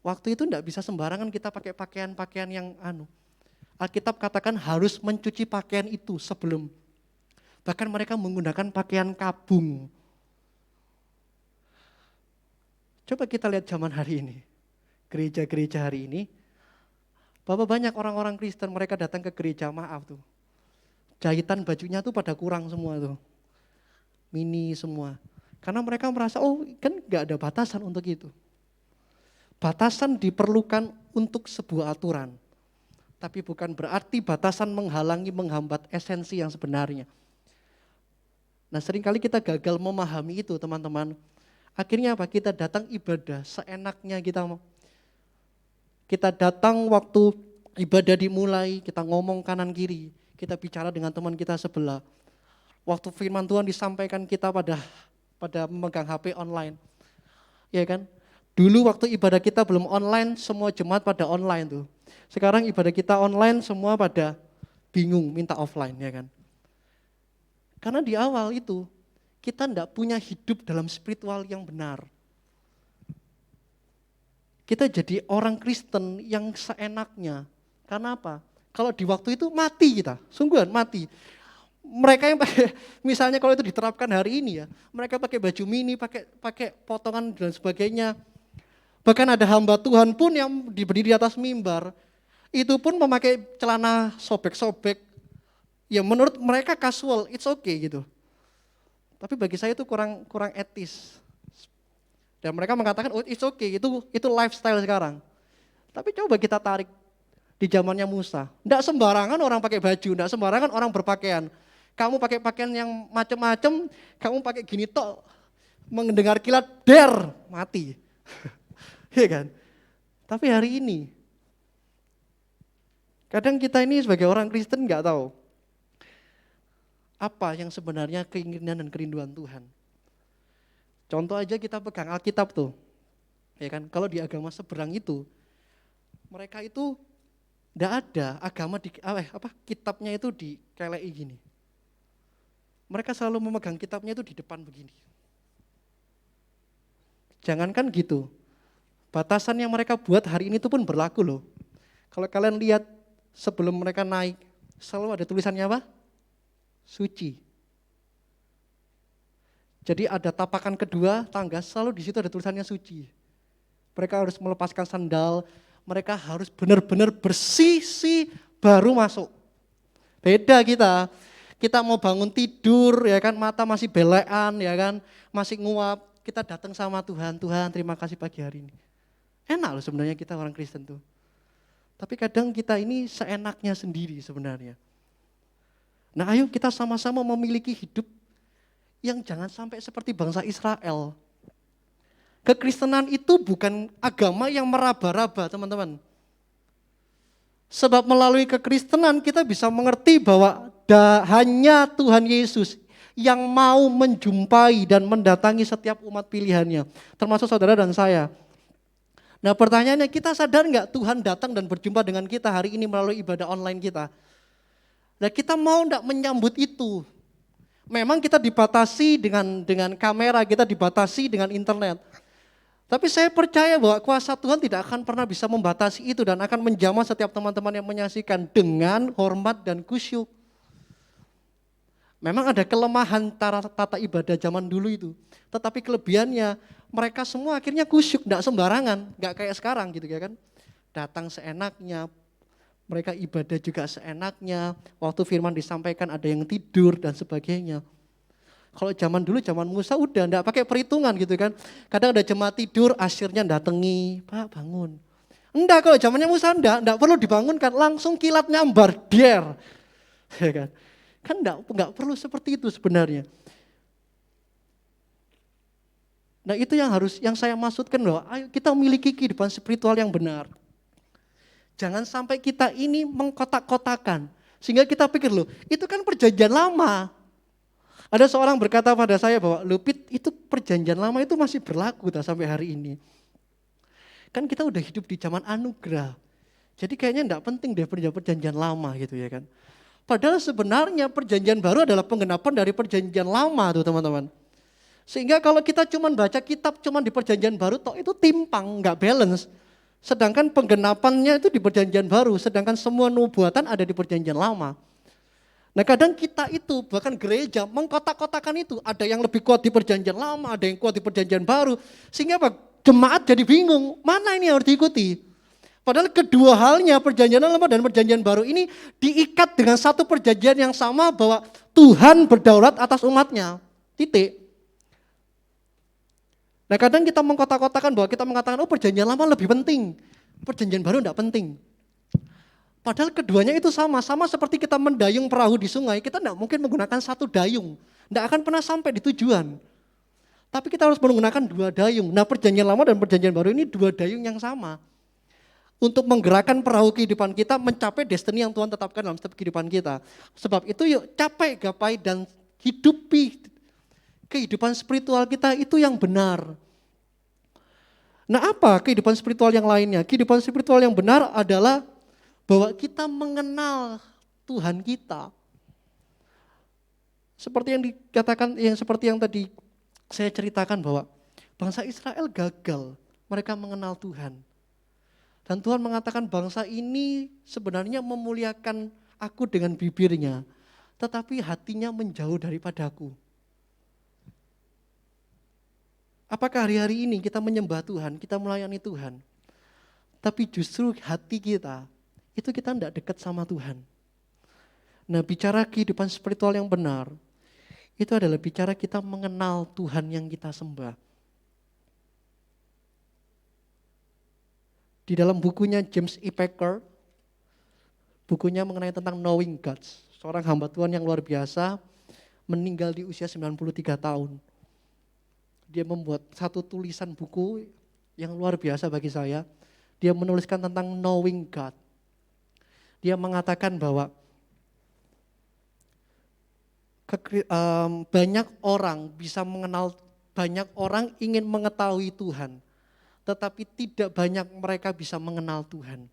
Speaker 2: Waktu itu tidak bisa sembarangan kita pakai pakaian-pakaian yang Alkitab katakan harus mencuci pakaian itu sebelum. Bahkan mereka menggunakan pakaian kabung. Coba kita lihat zaman hari ini. Gereja-gereja hari ini. Bahwa banyak orang-orang Kristen mereka datang ke gereja, maaf tuh. Jahitan bajunya tuh pada kurang semua tuh. Mini semua. Karena mereka merasa, kan gak ada batasan untuk itu. Batasan diperlukan untuk sebuah aturan. Tapi bukan berarti batasan menghalangi, menghambat esensi yang sebenarnya. Nah, seringkali kita gagal memahami itu, teman-teman. Akhirnya apa? Kita datang ibadah seenaknya kita. Kita datang waktu ibadah dimulai, kita ngomong kanan kiri. Kita bicara dengan teman kita sebelah. Waktu firman Tuhan disampaikan kita pada memegang HP online. Ya kan? Dulu waktu ibadah kita belum online, semua jemaat pada online tuh. Sekarang ibadah kita online, semua pada bingung minta offline, ya kan. Karena di awal itu, kita tidak punya hidup dalam spiritual yang benar. Kita jadi orang Kristen yang seenaknya. Karena apa? Kalau di waktu itu mati kita, sungguhan mati. Mereka yang pakai, misalnya kalau itu diterapkan hari ini ya, mereka pakai baju mini, pakai potongan dan sebagainya. Bahkan ada hamba Tuhan pun yang diberi di atas mimbar, itu pun memakai celana sobek-sobek. Ya menurut mereka casual, it's okay gitu. Tapi bagi saya itu kurang etis. Dan mereka mengatakan, it's okay, itu lifestyle sekarang. Tapi coba kita tarik di zamannya Musa. Tidak sembarangan orang pakai baju, tidak sembarangan orang berpakaian. Kamu pakai pakaian yang macam-macam, kamu pakai gini tok, mendengar kilat, mati. Iya kan? Tapi hari ini, kadang kita ini sebagai orang Kristen nggak tahu apa yang sebenarnya keinginan dan kerinduan Tuhan. Contoh aja kita pegang Alkitab tuh, ya kan? Kalau di agama seberang itu, mereka itu nggak ada agama kitabnya itu dikelei gini. Mereka selalu memegang kitabnya itu di depan begini. Jangankan gitu, batasan yang mereka buat hari ini itu pun berlaku loh. Kalau kalian lihat sebelum mereka naik, selalu ada tulisannya apa? Suci. Jadi ada tapakan kedua, tangga, selalu di situ ada tulisannya suci. Mereka harus melepaskan sandal, mereka harus benar-benar bersih baru masuk. Beda kita mau bangun tidur ya kan, mata masih belekan ya kan, masih nguap, kita datang sama Tuhan, Tuhan terima kasih pagi hari ini. Enak loh sebenarnya kita orang Kristen tuh. Tapi kadang kita ini seenaknya sendiri sebenarnya. Nah ayo kita sama-sama memiliki hidup yang jangan sampai seperti bangsa Israel. Kekristenan itu bukan agama yang meraba-raba teman-teman. Sebab melalui kekristenan kita bisa mengerti bahwa hanya Tuhan Yesus yang mau menjumpai dan mendatangi setiap umat pilihannya. Termasuk saudara dan saya. Nah pertanyaannya, kita sadar nggak Tuhan datang dan berjumpa dengan kita hari ini melalui ibadah online kita? Nah kita mau enggak menyambut itu? Memang kita dibatasi dengan kamera, kita dibatasi dengan internet. Tapi saya percaya bahwa kuasa Tuhan tidak akan pernah bisa membatasi itu dan akan menjamah setiap teman-teman yang menyaksikan dengan hormat dan khusyuk. Memang ada kelemahan tata ibadah zaman dulu itu. Tetapi kelebihannya mereka semua akhirnya khusyuk, enggak sembarangan, enggak kayak sekarang gitu ya kan. Datang seenaknya, mereka ibadah juga seenaknya, waktu firman disampaikan ada yang tidur dan sebagainya. Kalau zaman dulu, zaman Musa udah enggak pakai perhitungan gitu kan. Kadang ada jemaat tidur, asyirnya datangi, Pak bangun. Enggak, kalau zamannya Musa enggak perlu dibangunkan, langsung kilat nyambar, der. Ya kan? Kan enggak perlu seperti itu sebenarnya. Nah itu yang saya maksudkan loh, ayo kita memiliki kehidupan spiritual yang benar. Jangan sampai kita ini mengkotak-kotakan. Sehingga kita pikir loh, itu kan perjanjian lama. Ada seorang berkata pada saya bahwa, Lupit itu perjanjian lama itu masih berlaku sampai hari ini. Kan kita udah hidup di zaman anugerah. Jadi kayaknya enggak penting deh perjanjian lama gitu ya kan. Padahal sebenarnya perjanjian baru adalah penggenapan dari perjanjian lama tuh teman-teman. Sehingga kalau kita cuma baca kitab cuma di perjanjian baru, toh itu timpang, enggak balance. Sedangkan penggenapannya itu di perjanjian baru, sedangkan semua nubuatan ada di perjanjian lama. Nah kadang kita itu, bahkan gereja mengkotak-kotakan itu. Ada yang lebih kuat di perjanjian lama, ada yang kuat di perjanjian baru. Sehingga apa? Jemaat jadi bingung, mana ini yang harus diikuti? Padahal kedua halnya, perjanjian lama dan perjanjian baru ini diikat dengan satu perjanjian yang sama bahwa Tuhan berdaulat atas umatnya. Titik. Nah kadang kita mengkotak-kotakan bahwa kita mengatakan, oh perjanjian lama lebih penting, perjanjian baru enggak penting. Padahal keduanya itu sama seperti kita mendayung perahu di sungai, kita enggak mungkin menggunakan satu dayung, enggak akan pernah sampai di tujuan. Tapi kita harus menggunakan dua dayung. Nah perjanjian lama dan perjanjian baru ini dua dayung yang sama. Untuk menggerakkan perahu kehidupan kita mencapai destiny yang Tuhan tetapkan dalam setiap kehidupan kita. Sebab itu yuk capai, gapai dan hidupi kehidupan spiritual kita itu yang benar. Nah apa kehidupan spiritual yang lainnya? Kehidupan spiritual yang benar adalah bahwa kita mengenal Tuhan kita. Seperti yang dikatakan, seperti yang tadi saya ceritakan bahwa bangsa Israel gagal, mereka mengenal Tuhan. Dan Tuhan mengatakan bangsa ini sebenarnya memuliakan aku dengan bibirnya, tetapi hatinya menjauh daripadaku. Apakah hari-hari ini kita menyembah Tuhan, kita melayani Tuhan, tapi justru hati kita, itu kita tidak dekat sama Tuhan. Nah bicara kehidupan spiritual yang benar, itu adalah bicara kita mengenal Tuhan yang kita sembah. Di dalam bukunya James E. Packer, bukunya mengenai tentang Knowing God, seorang hamba Tuhan yang luar biasa, meninggal di usia 93 tahun. Dia membuat satu tulisan buku yang luar biasa bagi saya. Dia menuliskan tentang knowing God. Dia mengatakan bahwa banyak orang bisa mengenal, banyak orang ingin mengetahui Tuhan, tetapi tidak banyak mereka bisa mengenal Tuhan.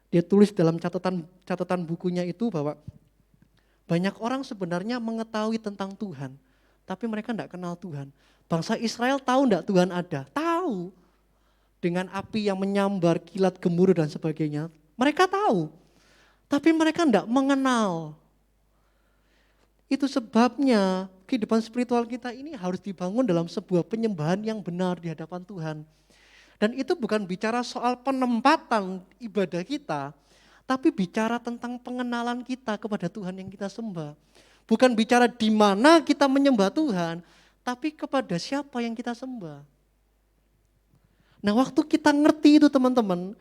Speaker 2: Dia tulis dalam catatan bukunya itu bahwa banyak orang sebenarnya mengetahui tentang Tuhan, tapi mereka tidak kenal Tuhan. Bangsa Israel tahu tidak Tuhan ada? Tahu. Dengan api yang menyambar, kilat gemuruh dan sebagainya. Mereka tahu, tapi mereka tidak mengenal. Itu sebabnya kehidupan spiritual kita ini harus dibangun dalam sebuah penyembahan yang benar di hadapan Tuhan. Dan itu bukan bicara soal penempatan ibadah kita, tapi bicara tentang pengenalan kita kepada Tuhan yang kita sembah. Bukan bicara di mana kita menyembah Tuhan, tapi kepada siapa yang kita sembah. Nah, waktu kita ngerti itu teman-teman,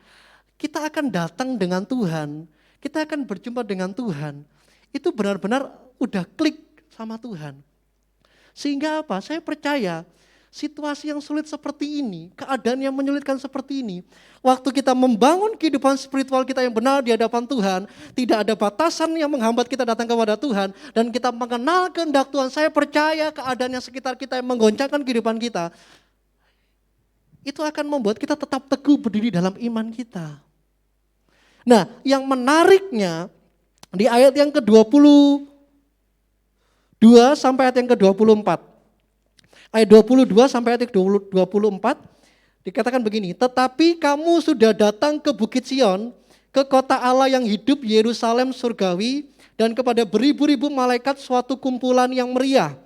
Speaker 2: kita akan datang dengan Tuhan, kita akan berjumpa dengan Tuhan. Itu benar-benar udah klik sama Tuhan. Sehingga apa? Saya percaya situasi yang sulit seperti ini, keadaan yang menyulitkan seperti ini, waktu kita membangun kehidupan spiritual kita yang benar di hadapan Tuhan, tidak ada batasan yang menghambat kita datang kepada Tuhan, dan kita mengenal kehendak Tuhan, saya percaya keadaan yang sekitar kita yang menggoncangkan kehidupan kita, itu akan membuat kita tetap teguh berdiri dalam iman kita. Nah, yang menariknya, di ayat yang ke-22 sampai ayat yang ke-24. Ayat 22 sampai ayat 24 dikatakan begini, tetapi kamu sudah datang ke Bukit Sion, ke kota Allah yang hidup, Yerusalem surgawi, dan kepada beribu-ribu malaikat suatu kumpulan yang meriah.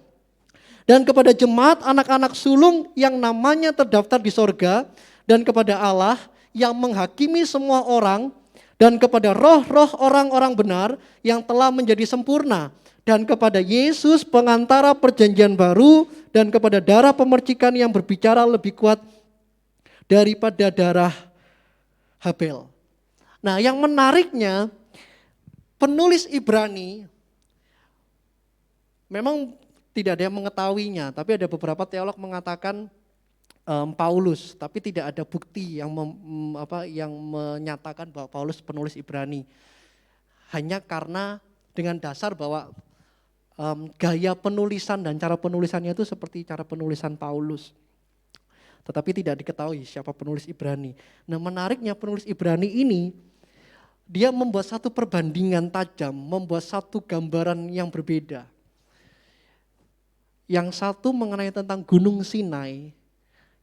Speaker 2: Dan kepada jemaat anak-anak sulung yang namanya terdaftar di sorga, dan kepada Allah yang menghakimi semua orang, dan kepada roh-roh orang-orang benar yang telah menjadi sempurna, dan kepada Yesus pengantara perjanjian baru, dan kepada darah pemercikan yang berbicara lebih kuat daripada darah Habel. Nah, yang menariknya, penulis Ibrani memang tidak ada yang mengetahuinya, tapi ada beberapa teolog mengatakan Paulus, tapi tidak ada bukti yang menyatakan bahwa Paulus penulis Ibrani. Hanya karena dengan dasar bahwa gaya penulisan dan cara penulisannya itu seperti cara penulisan Paulus. Tetapi tidak diketahui siapa penulis Ibrani. Nah, menariknya penulis Ibrani ini, dia membuat satu perbandingan tajam, membuat satu gambaran yang berbeda. Yang satu mengenai tentang Gunung Sinai,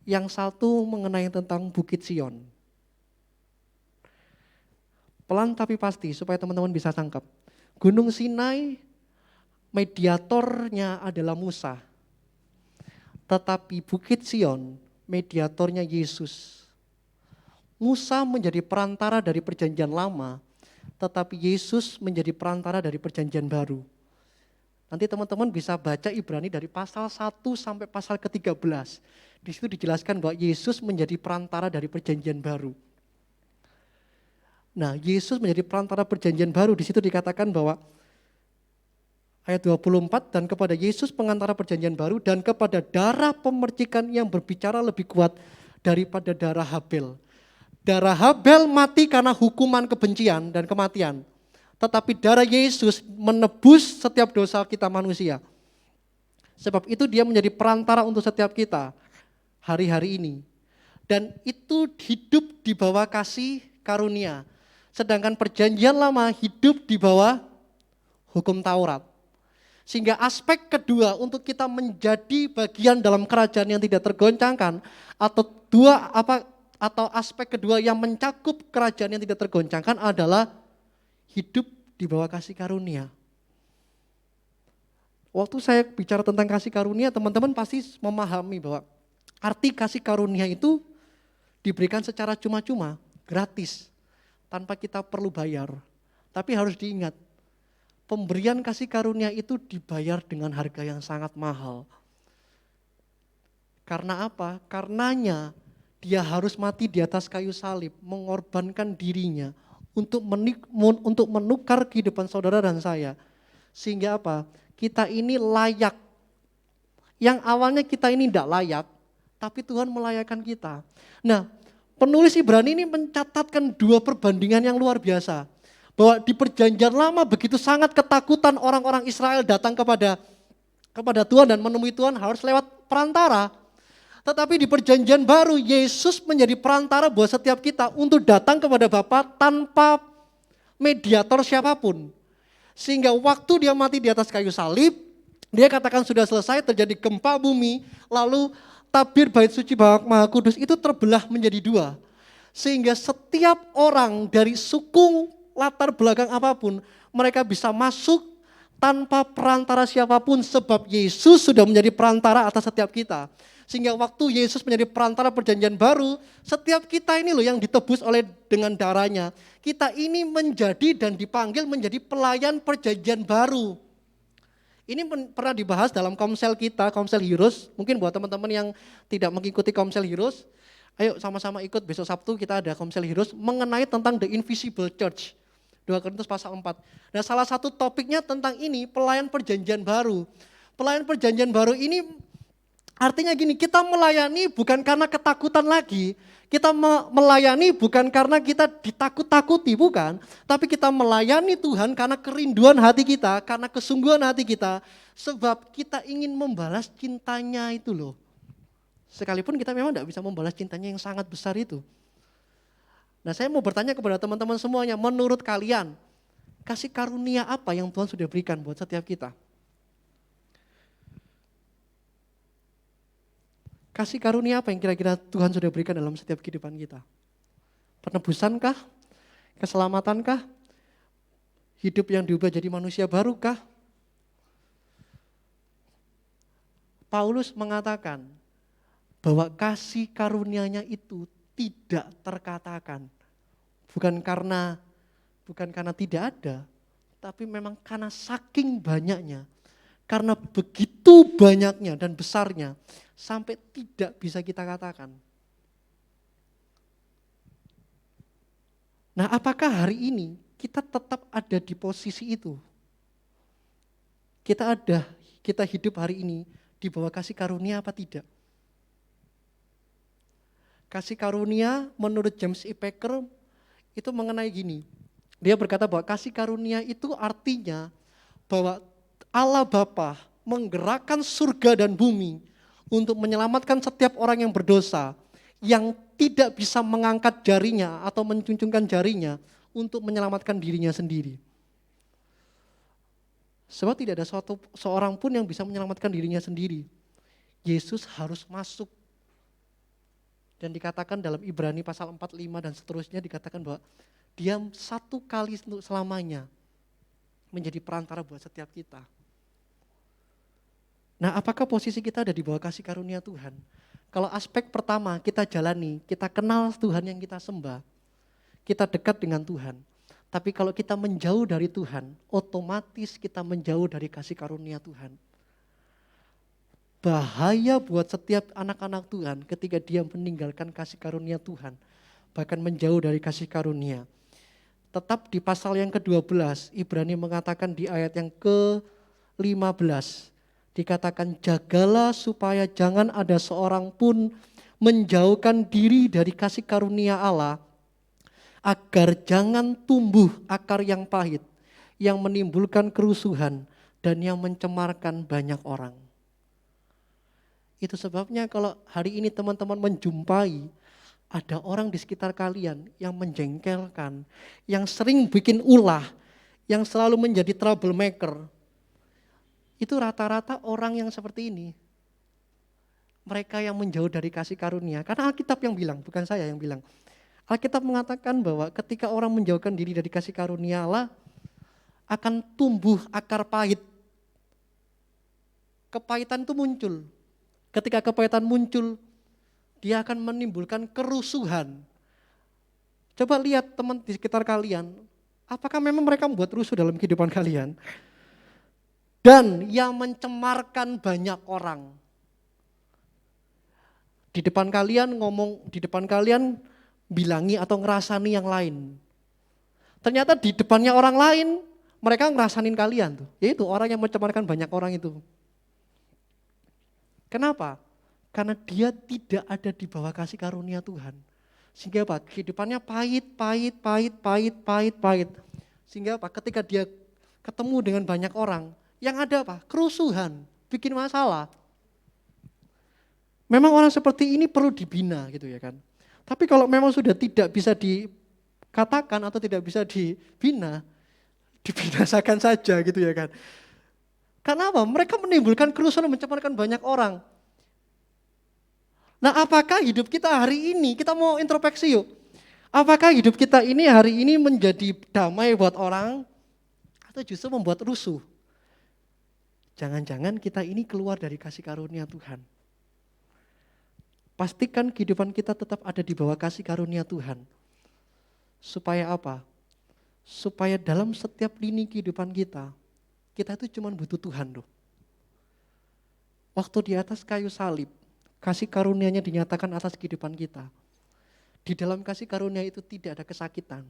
Speaker 2: yang satu mengenai tentang Bukit Sion. Pelan tapi pasti supaya teman-teman bisa tangkap. Gunung Sinai, mediatornya adalah Musa. Tetapi Bukit Sion, mediatornya Yesus. Musa menjadi perantara dari perjanjian lama, tetapi Yesus menjadi perantara dari perjanjian baru. Nanti teman-teman bisa baca Ibrani dari pasal 1 sampai pasal ke-13. Di situ dijelaskan bahwa Yesus menjadi perantara dari perjanjian baru. Nah, Yesus menjadi perantara perjanjian baru, di situ dikatakan bahwa ayat 24, dan kepada Yesus pengantara perjanjian baru, dan kepada darah pemercikan yang berbicara lebih kuat daripada darah Habel. Darah Habel mati karena hukuman kebencian dan kematian. Tetapi darah Yesus menebus setiap dosa kita manusia. Sebab itu dia menjadi perantara untuk setiap kita hari-hari ini. Dan itu hidup di bawah kasih karunia. Sedangkan perjanjian lama hidup di bawah hukum Taurat. Sehingga aspek kedua untuk kita menjadi bagian dalam kerajaan yang tidak tergoncangkan, atau aspek kedua yang mencakup kerajaan yang tidak tergoncangkan adalah hidup di bawah kasih karunia. Waktu saya bicara tentang kasih karunia, teman-teman pasti memahami bahwa arti kasih karunia itu diberikan secara cuma-cuma, gratis, tanpa kita perlu bayar. Tapi harus diingat, pemberian kasih karunia itu dibayar dengan harga yang sangat mahal. Karena apa? Karenanya dia harus mati di atas kayu salib, mengorbankan dirinya untuk menukar kehidupan saudara dan saya. Sehingga apa? Kita ini layak. Yang awalnya kita ini tidak layak, tapi Tuhan melayakan kita. Nah, penulis Ibrani ini mencatatkan dua perbandingan yang luar biasa. Bahwa di perjanjian lama begitu sangat ketakutan orang-orang Israel datang kepada Tuhan dan menemui Tuhan harus lewat perantara. Tetapi di perjanjian baru Yesus menjadi perantara buat setiap kita untuk datang kepada Bapa tanpa mediator siapapun. Sehingga waktu dia mati di atas kayu salib, dia katakan sudah selesai, terjadi gempa bumi, lalu tabir bait suci Maha Kudus itu terbelah menjadi dua. Sehingga setiap orang dari suku latar belakang apapun, mereka bisa masuk tanpa perantara siapapun sebab Yesus sudah menjadi perantara atas setiap kita. Sehingga waktu Yesus menjadi perantara perjanjian baru, setiap kita ini loh yang ditebus dengan darahnya. Kita ini menjadi dan dipanggil menjadi pelayan perjanjian baru. Ini pernah dibahas dalam komsel kita, komsel Heroes. Mungkin buat teman-teman yang tidak mengikuti komsel Heroes, ayo sama-sama ikut besok Sabtu kita ada komsel Heroes mengenai tentang the invisible church. 2 Korintus pasal 4. Nah salah satu topiknya tentang ini pelayan perjanjian baru. Pelayan perjanjian baru ini artinya gini, kita melayani bukan karena ketakutan lagi. Kita melayani bukan karena kita ditakut-takuti, bukan. Tapi kita melayani Tuhan karena kerinduan hati kita, karena kesungguhan hati kita. Sebab kita ingin membalas cintanya itu loh. Sekalipun kita memang tidak bisa membalas cintanya yang sangat besar itu. Nah saya mau bertanya kepada teman-teman semuanya, menurut kalian kasih karunia apa yang Tuhan sudah berikan buat setiap kita? Kasih karunia apa yang kira-kira Tuhan sudah berikan dalam setiap kehidupan kita? Penebusankah? Keselamatankah? Hidup yang diubah jadi manusia barukah? Paulus mengatakan bahwa kasih karunia-Nya itu tidak terkatakan. Bukan karena tidak ada, tapi memang karena saking banyaknya. Karena begitu banyaknya dan besarnya, sampai tidak bisa kita katakan. Nah, apakah hari ini kita tetap ada di posisi itu? Kita hidup hari ini di bawah kasih karunia apa tidak? Kasih karunia menurut James E. Packer itu mengenai gini. Dia berkata bahwa kasih karunia itu artinya bahwa Allah Bapa menggerakkan surga dan bumi untuk menyelamatkan setiap orang yang berdosa, yang tidak bisa mengangkat jarinya atau mencuncungkan jarinya untuk menyelamatkan dirinya sendiri. Sebab tidak ada seorang pun yang bisa menyelamatkan dirinya sendiri. Yesus harus masuk. Dan dikatakan dalam Ibrani pasal 4, 5 dan seterusnya dikatakan bahwa dia satu kali untuk selamanya menjadi perantara buat setiap kita. Nah, apakah posisi kita ada di bawah kasih karunia Tuhan? Kalau aspek pertama kita jalani, kita kenal Tuhan yang kita sembah, kita dekat dengan Tuhan. Tapi kalau kita menjauh dari Tuhan, otomatis kita menjauh dari kasih karunia Tuhan. Bahaya buat setiap anak-anak Tuhan ketika dia meninggalkan kasih karunia Tuhan, bahkan menjauh dari kasih karunia. Tetap di pasal yang ke-12, Ibrani mengatakan di ayat yang ke-15, dikatakan jagalah supaya jangan ada seorang pun menjauhkan diri dari kasih karunia Allah, agar jangan tumbuh akar yang pahit, yang menimbulkan kerusuhan dan yang mencemarkan banyak orang. Itu sebabnya kalau hari ini teman-teman menjumpai ada orang di sekitar kalian yang menjengkelkan, yang sering bikin ulah, yang selalu menjadi troublemaker, itu rata-rata orang yang seperti ini. Mereka yang menjauh dari kasih karunia. Karena Alkitab yang bilang, bukan saya yang bilang. Alkitab mengatakan bahwa ketika orang menjauhkan diri dari kasih karunia Allah, akan tumbuh akar pahit. Kepahitan itu muncul. Ketika kepahitan muncul, dia akan menimbulkan kerusuhan. Coba lihat teman di sekitar kalian, apakah memang mereka membuat rusuh dalam kehidupan kalian? Dan yang mencemarkan banyak orang. Di depan kalian bilangi atau ngerasani yang lain. Ternyata di depannya orang lain, mereka ngerasanin kalian tuh. Yaitu orang yang mencemarkan banyak orang itu. Kenapa? Karena dia tidak ada di bawah kasih karunia Tuhan. Sehingga apa? Kehidupannya pahit. Sehingga apa? Ketika dia ketemu dengan banyak orang, yang ada apa? Kerusuhan, bikin masalah. Memang orang seperti ini perlu dibina gitu ya kan. Tapi kalau memang sudah tidak bisa dikatakan atau tidak bisa dibina, dibinasakan saja gitu ya kan. Karena apa? Mereka menimbulkan kerusuhan dan mencemarkan banyak orang. Nah, apakah hidup kita hari ini, kita mau introspeksi yuk. Apakah hidup kita ini hari ini menjadi damai buat orang atau justru membuat rusuh? Jangan-jangan kita ini keluar dari kasih karunia Tuhan. Pastikan kehidupan kita tetap ada di bawah kasih karunia Tuhan. Supaya apa? Supaya dalam setiap lini kehidupan kita itu cuma butuh Tuhan loh. Waktu di atas kayu salib, kasih karunia-Nya dinyatakan atas kehidupan kita. Di dalam kasih karunia itu tidak ada kesakitan.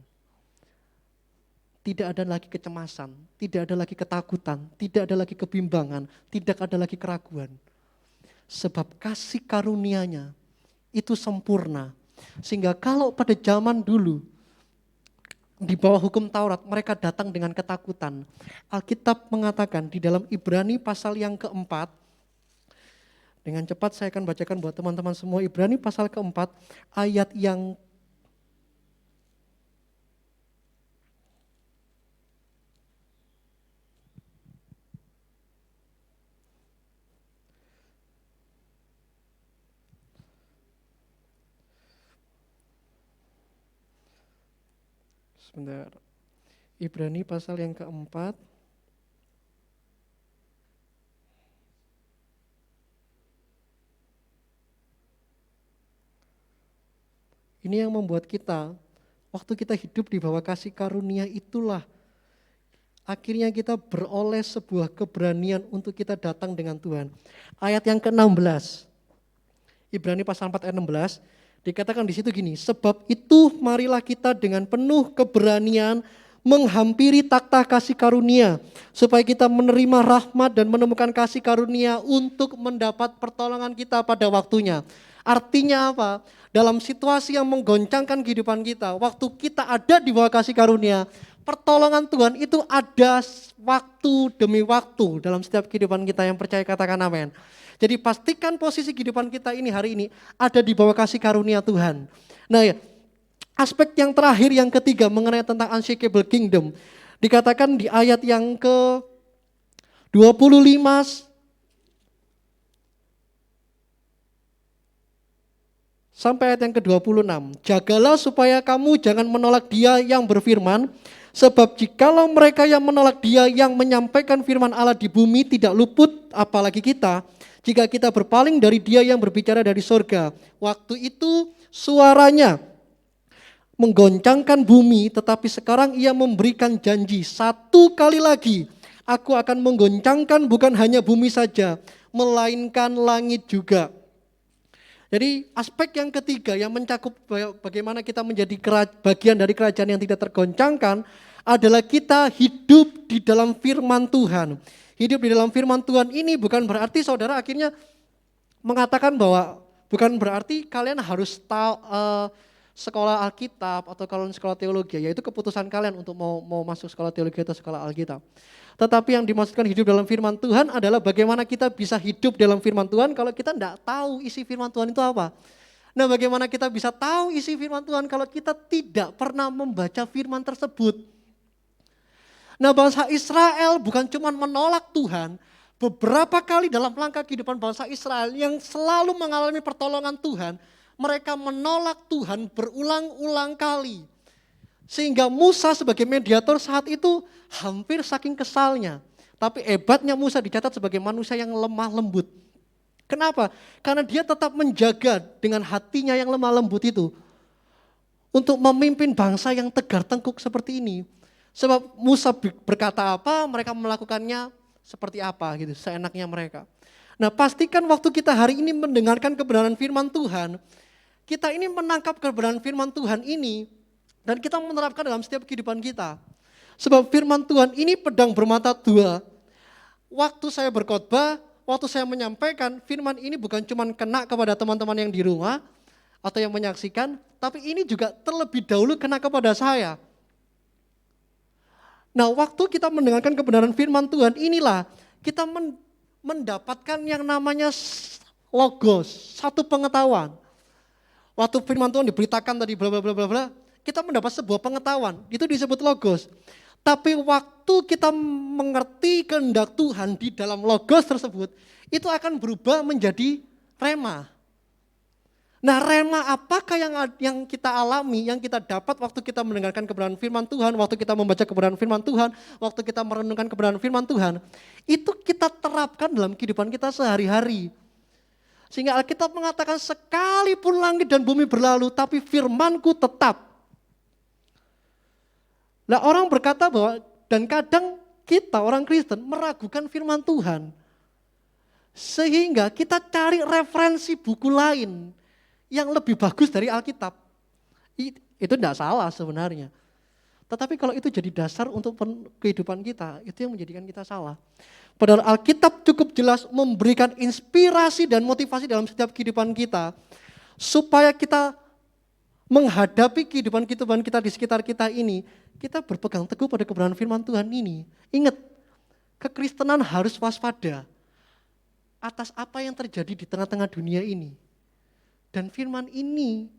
Speaker 2: Tidak ada lagi kecemasan, tidak ada lagi ketakutan, tidak ada lagi kebimbangan, tidak ada lagi keraguan. Sebab kasih karunia-Nya itu sempurna. Sehingga kalau pada zaman dulu, di bawah hukum Taurat, mereka datang dengan ketakutan. Alkitab mengatakan di dalam Ibrani pasal yang keempat, dengan cepat saya akan bacakan buat teman-teman semua, Ibrani pasal keempat, ayat yang sebentar. Ibrani pasal yang keempat. Ini yang membuat kita, waktu kita hidup di bawah kasih karunia itulah, akhirnya kita beroleh sebuah keberanian untuk kita datang dengan Tuhan. Ayat yang ke-16, Ibrani pasal 4 ayat 16, dikatakan di situ gini, sebab itu marilah kita dengan penuh keberanian menghampiri takhta kasih karunia, supaya kita menerima rahmat dan menemukan kasih karunia untuk mendapat pertolongan kita pada waktunya. Artinya apa? Dalam situasi yang menggoncangkan kehidupan kita, waktu kita ada di bawah kasih karunia, pertolongan Tuhan itu ada waktu demi waktu dalam setiap kehidupan kita. Yang percaya katakan amin. Jadi pastikan posisi kehidupan kita ini hari ini ada di bawah kasih karunia Tuhan. Nah ya, aspek yang terakhir yang ketiga mengenai tentang unshakable kingdom. Dikatakan di ayat yang ke-25 sampai ayat yang ke-26. Jagalah supaya kamu jangan menolak Dia yang berfirman, sebab jikalau mereka yang menolak Dia yang menyampaikan firman Allah di bumi tidak luput, apalagi kita, jika kita berpaling dari Dia yang berbicara dari sorga. Waktu itu suaranya menggoncangkan bumi, tetapi sekarang Ia memberikan janji, satu kali lagi aku akan menggoncangkan bukan hanya bumi saja, melainkan langit juga. Jadi aspek yang ketiga yang mencakup bagaimana kita menjadi bagian dari kerajaan yang tidak tergoncangkan adalah kita hidup di dalam firman Tuhan. Hidup di dalam firman Tuhan ini bukan berarti saudara akhirnya mengatakan bahwa bukan berarti kalian harus tahu sekolah Alkitab atau kalau sekolah teologi, yaitu keputusan kalian untuk mau masuk sekolah teologi atau sekolah Alkitab. Tetapi yang dimaksudkan hidup dalam firman Tuhan adalah bagaimana kita bisa hidup dalam firman Tuhan kalau kita tidak tahu isi firman Tuhan itu apa. Nah, bagaimana kita bisa tahu isi firman Tuhan kalau kita tidak pernah membaca firman tersebut. Nah, bangsa Israel bukan cuma menolak Tuhan, beberapa kali dalam langkah kehidupan bangsa Israel yang selalu mengalami pertolongan Tuhan, mereka menolak Tuhan berulang-ulang kali. Sehingga Musa sebagai mediator saat itu hampir saking kesalnya. Tapi hebatnya Musa dicatat sebagai manusia yang lemah lembut. Kenapa? Karena dia tetap menjaga dengan hatinya yang lemah lembut itu untuk memimpin bangsa yang tegar tengkuk seperti ini. Sebab Musa berkata apa, mereka melakukannya seperti apa gitu, seenaknya mereka. Nah, pastikan waktu kita hari ini mendengarkan kebenaran firman Tuhan, kita ini menangkap kebenaran firman Tuhan ini dan kita menerapkan dalam setiap kehidupan kita. Sebab firman Tuhan ini pedang bermata dua. Waktu saya berkhotbah, waktu saya menyampaikan firman ini bukan cuma kena kepada teman-teman yang di rumah atau yang menyaksikan, tapi ini juga terlebih dahulu kena kepada saya. Nah, waktu kita mendengarkan kebenaran firman Tuhan, inilah kita mendapatkan yang namanya logos, satu pengetahuan. Waktu firman Tuhan diberitakan tadi bla bla bla bla bla, kita mendapat sebuah pengetahuan, itu disebut logos. Tapi waktu kita mengerti kehendak Tuhan di dalam logos tersebut, itu akan berubah menjadi rema. Nah, rema apakah yang kita alami, yang kita dapat waktu kita mendengarkan kebenaran firman Tuhan, waktu kita membaca kebenaran firman Tuhan, waktu kita merenungkan kebenaran firman Tuhan, itu kita terapkan dalam kehidupan kita sehari-hari. Sehingga Alkitab mengatakan sekalipun langit dan bumi berlalu, tapi firmanku tetap. Nah, orang berkata bahwa, dan kadang kita orang Kristen meragukan firman Tuhan. Sehingga kita cari referensi buku lain yang lebih bagus dari Alkitab. Itu tidak salah sebenarnya. Tetapi kalau itu jadi dasar untuk kehidupan kita, itu yang menjadikan kita salah. Padahal Alkitab cukup jelas memberikan inspirasi dan motivasi dalam setiap kehidupan kita, supaya kita menghadapi kehidupan kita di sekitar kita ini, kita berpegang teguh pada kebenaran firman Tuhan ini. Ingat, kekristenan harus waspada atas apa yang terjadi di tengah-tengah dunia ini. Dan firman ini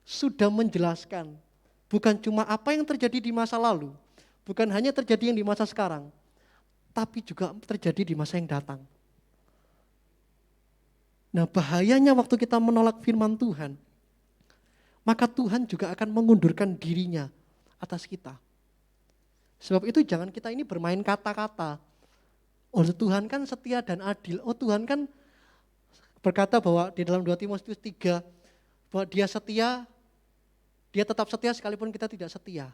Speaker 2: sudah menjelaskan bukan cuma apa yang terjadi di masa lalu, bukan hanya terjadi yang di masa sekarang, tapi juga terjadi di masa yang datang. Nah, bahayanya waktu kita menolak firman Tuhan, maka Tuhan juga akan mengundurkan dirinya atas kita. Sebab itu jangan kita ini bermain kata-kata. Oh, Tuhan kan setia dan adil. Oh, Tuhan kan berkata bahwa di dalam 2 Timotius 3, bahwa dia setia, dia tetap setia sekalipun kita tidak setia.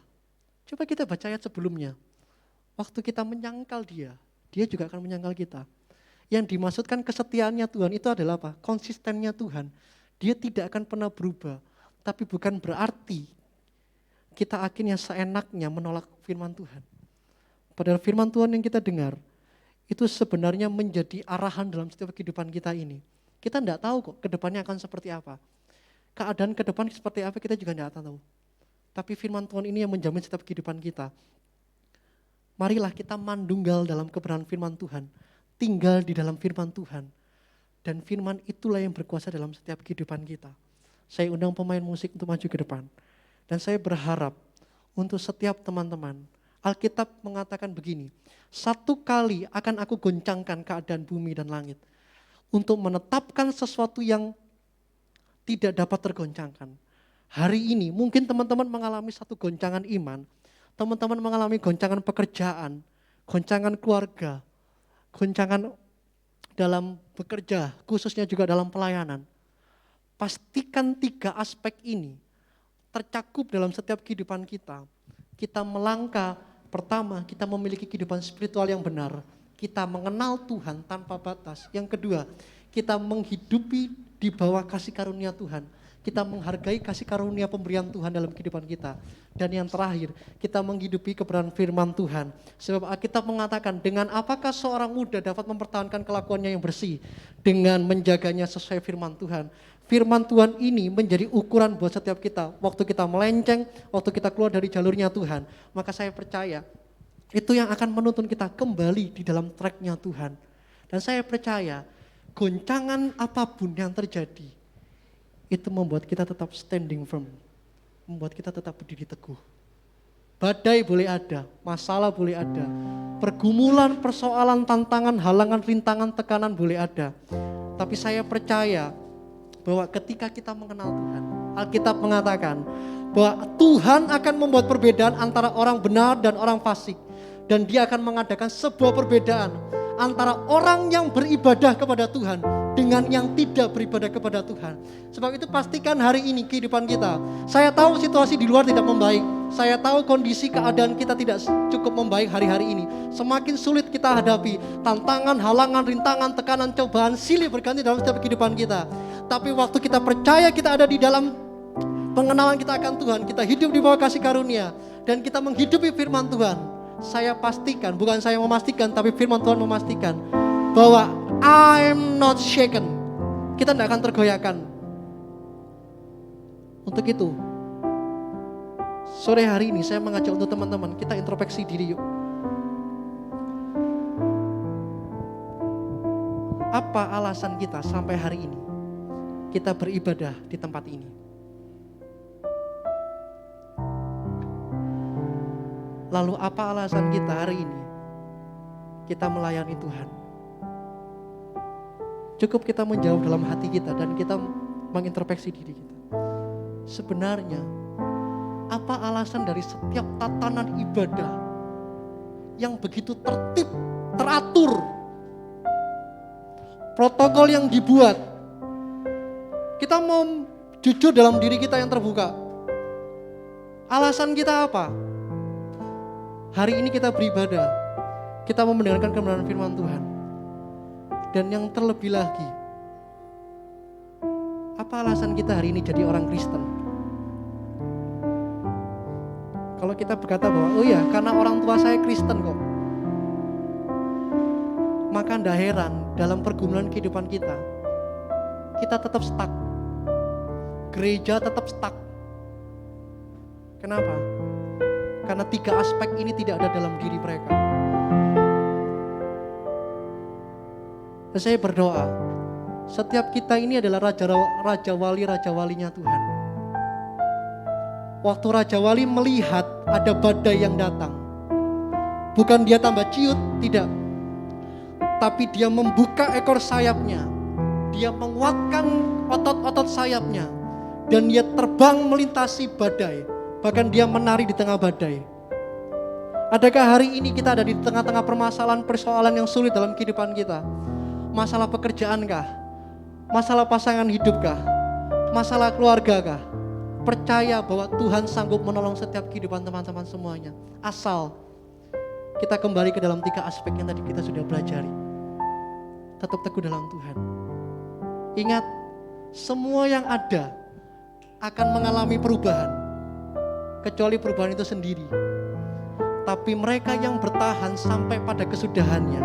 Speaker 2: Coba kita baca ayat sebelumnya. Waktu kita menyangkal dia juga akan menyangkal kita. Yang dimaksudkan kesetiaannya Tuhan itu adalah apa? Konsistennya Tuhan. Dia tidak akan pernah berubah. Tapi bukan berarti kita akhirnya seenaknya menolak firman Tuhan. Padahal firman Tuhan yang kita dengar, itu sebenarnya menjadi arahan dalam setiap kehidupan kita ini. Kita tidak tahu kok ke depannya akan seperti apa. Keadaan ke depan seperti apa kita juga tidak tahu. Tapi firman Tuhan ini yang menjamin setiap kehidupan kita. Marilah kita mandunggal dalam kebenaran firman Tuhan. Tinggal di dalam firman Tuhan. Dan firman itulah yang berkuasa dalam setiap kehidupan kita. Saya undang pemain musik untuk maju ke depan. Dan saya berharap untuk setiap teman-teman. Alkitab mengatakan begini. 1 kali akan aku goncangkan keadaan bumi dan langit. Untuk menetapkan sesuatu yang tidak dapat tergoncangkan. Hari ini mungkin teman-teman mengalami satu goncangan iman, teman-teman mengalami goncangan pekerjaan, goncangan keluarga, goncangan dalam bekerja, khususnya juga dalam pelayanan. Pastikan 3 aspek ini tercakup dalam setiap kehidupan kita. Kita melangkah, pertama kita memiliki kehidupan spiritual yang benar. Kita mengenal Tuhan tanpa batas. Yang kedua, kita menghidupi di bawah kasih karunia Tuhan. Kita menghargai kasih karunia pemberian Tuhan dalam kehidupan kita. Dan yang terakhir, kita menghidupi kebenaran firman Tuhan. Sebab Alkitab mengatakan, dengan apakah seorang muda dapat mempertahankan kelakuannya yang bersih? Dengan menjaganya sesuai firman Tuhan. Firman Tuhan ini menjadi ukuran buat setiap kita. Waktu kita melenceng, waktu kita keluar dari jalurnya Tuhan. Maka saya percaya, itu yang akan menuntun kita kembali di dalam tracknya Tuhan. Dan saya percaya goncangan apapun yang terjadi, itu membuat kita tetap standing firm. Membuat kita tetap berdiri teguh. Badai boleh ada, masalah boleh ada. Pergumulan, persoalan, tantangan, halangan, rintangan, tekanan boleh ada. Tapi saya percaya bahwa ketika kita mengenal Tuhan, Alkitab mengatakan bahwa Tuhan akan membuat perbedaan antara orang benar dan orang fasik. Dan dia akan mengadakan sebuah perbedaan antara orang yang beribadah kepada Tuhan dengan yang tidak beribadah kepada Tuhan. Sebab itu pastikan hari ini kehidupan kita. Saya tahu situasi di luar tidak membaik. Saya tahu kondisi keadaan kita tidak cukup membaik hari-hari ini. Semakin sulit kita hadapi tantangan, halangan, rintangan, tekanan, cobaan, silih berganti dalam setiap kehidupan kita. Tapi waktu kita percaya kita ada di dalam pengenalan kita akan Tuhan, kita hidup di bawah kasih karunia, dan kita menghidupi firman Tuhan. Saya pastikan, bukan saya memastikan, tapi firman Tuhan memastikan bahwa I'm not shaken. Kita tidak akan tergoyahkan. Untuk itu, sore hari ini saya mengajak untuk teman-teman, kita introspeksi diri yuk. Apa alasan kita sampai hari ini kita beribadah di tempat ini? Lalu apa alasan kita hari ini kita melayani Tuhan? Cukup kita menjawab dalam hati kita dan kita mengintrospeksi diri kita. Sebenarnya apa alasan dari setiap tatanan ibadah yang begitu tertib, teratur, protokol yang dibuat? Kita mau jujur dalam diri kita yang terbuka. Alasan kita apa? Hari ini kita beribadah, kita mau mendengarkan kebenaran firman Tuhan. Dan yang terlebih lagi, apa alasan kita hari ini jadi orang Kristen? Kalau kita berkata bahwa, oh ya karena orang tua saya Kristen kok, maka tidak heran dalam pergumulan kehidupan kita tetap stuck. Gereja tetap stuck. Kenapa? Karena 3 aspek ini tidak ada dalam diri mereka. Dan saya berdoa, setiap kita ini adalah raja walinya Tuhan. Waktu Raja Wali melihat ada badai yang datang, bukan dia tambah ciut, tidak. Tapi dia membuka ekor sayapnya, dia menguatkan otot-otot sayapnya, dan dia terbang melintasi badai, bahkan dia menari di tengah badai. Adakah hari ini kita ada di tengah-tengah persoalan yang sulit dalam kehidupan kita? Masalah pekerjaan kah? Masalah pasangan hidup kah? Masalah keluarga kah? Percaya bahwa Tuhan sanggup menolong setiap kehidupan teman-teman semuanya. Asal kita kembali ke dalam 3 aspek yang tadi kita sudah pelajari. Tetap teguh dalam Tuhan. Ingat, semua yang ada akan mengalami perubahan. Kecuali perubahan itu sendiri. Tapi mereka yang bertahan sampai pada kesudahannya,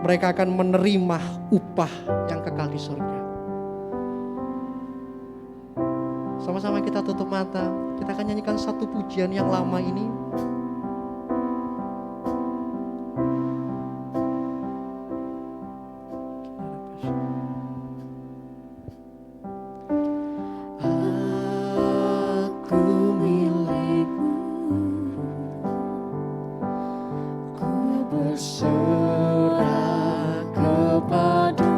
Speaker 2: mereka akan menerima upah yang kekal di surga. Sama-sama kita tutup mata. Kita akan nyanyikan satu pujian yang lama ini. Aku milikmu, ku berserah kepadamu.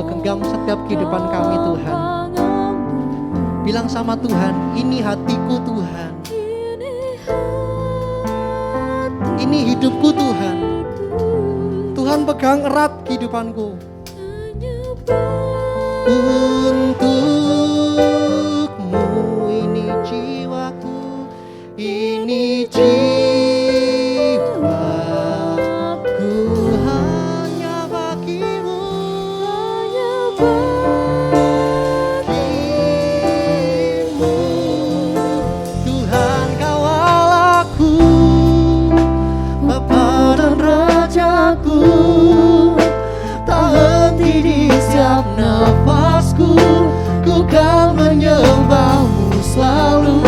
Speaker 2: Genggam setiap kehidupan kami Tuhan. Bilang sama Tuhan, ini hatiku Tuhan, ini hidupku Tuhan. Tuhan pegang erat kehidupanku. Untukmu ini jiwaku, ini jiwaku hanya bagimu. Tuhan kawal aku, Bapa dan Rajaku, tak henti di setiap nafasku, ku kan menyembahmu selalu,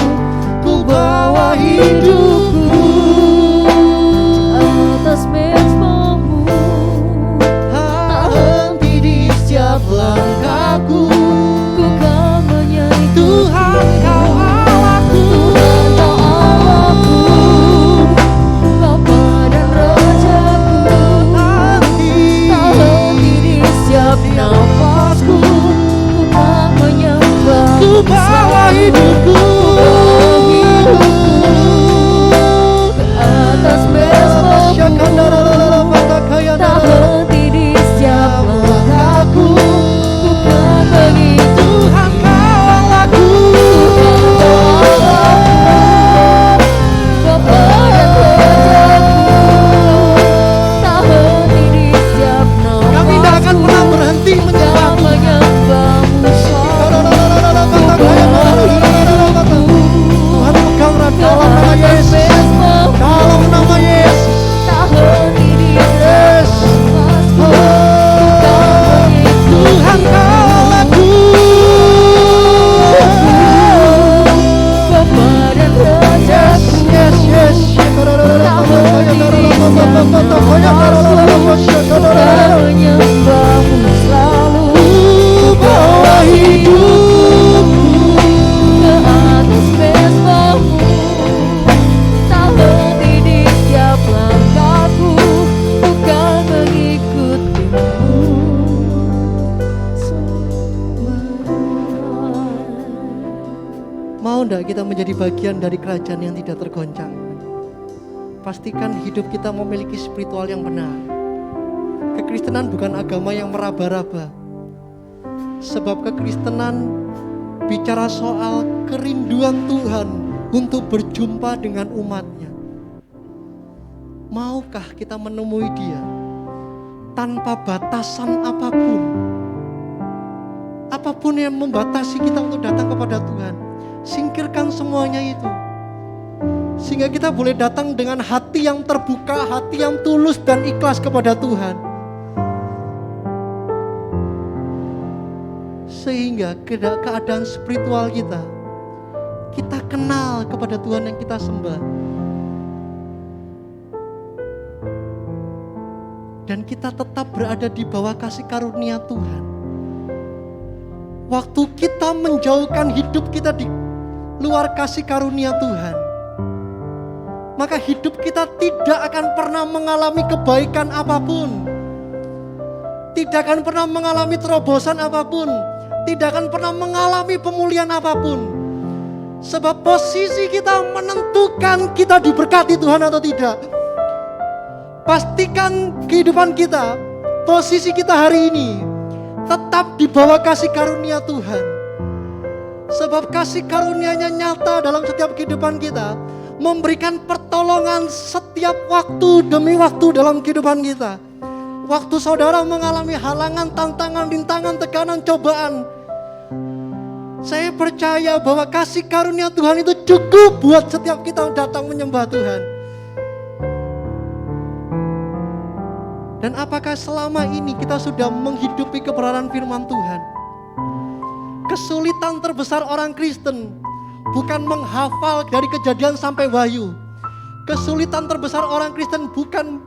Speaker 2: ku bawa hidupku atas mezbamu, tak henti di setiap langkahku, ku kan menyanyi Tuhan kau Allahku, Tuhan kau Allahku, Bapa dan Rajaku, tak henti di setiap nafasku, ku kan menyembahmu, ku bawa hidupku enggak kita menjadi bagian dari kerajaan yang tidak tergoncang? Pastikan hidup kita memiliki spiritual yang benar. Kekristenan bukan agama yang meraba-raba. Sebab kekristenan bicara soal kerinduan Tuhan untuk berjumpa dengan umatnya. Maukah kita menemui Dia tanpa batasan apapun? Apapun yang membatasi kita untuk datang kepada Tuhan, singkirkan semuanya itu. Sehingga kita boleh datang dengan hati yang terbuka, hati yang tulus dan ikhlas kepada Tuhan. Sehingga keadaan spiritual kita kenal kepada Tuhan yang kita sembah. Dan kita tetap berada di bawah kasih karunia Tuhan. Waktu kita menjauhkan hidup kita di luar kasih karunia Tuhan, maka hidup kita tidak akan pernah mengalami kebaikan apapun. Tidak akan pernah mengalami terobosan apapun. Tidak akan pernah mengalami pemulihan apapun. Sebab posisi kita menentukan kita diberkati Tuhan atau tidak. Pastikan kehidupan kita, posisi kita hari ini tetap di bawah kasih karunia Tuhan. Sebab kasih karunia-Nya nyata dalam setiap kehidupan kita, memberikan pertolongan setiap waktu demi waktu dalam kehidupan kita. Waktu saudara mengalami halangan, tantangan, rintangan, tekanan, cobaan, saya percaya bahwa kasih karunia Tuhan itu cukup buat setiap kita datang menyembah Tuhan. Dan apakah selama ini kita sudah menghidupi kebenaran firman Tuhan? Kesulitan terbesar orang Kristen bukan menghafal dari Kejadian sampai Wahyu. Kesulitan terbesar orang Kristen bukan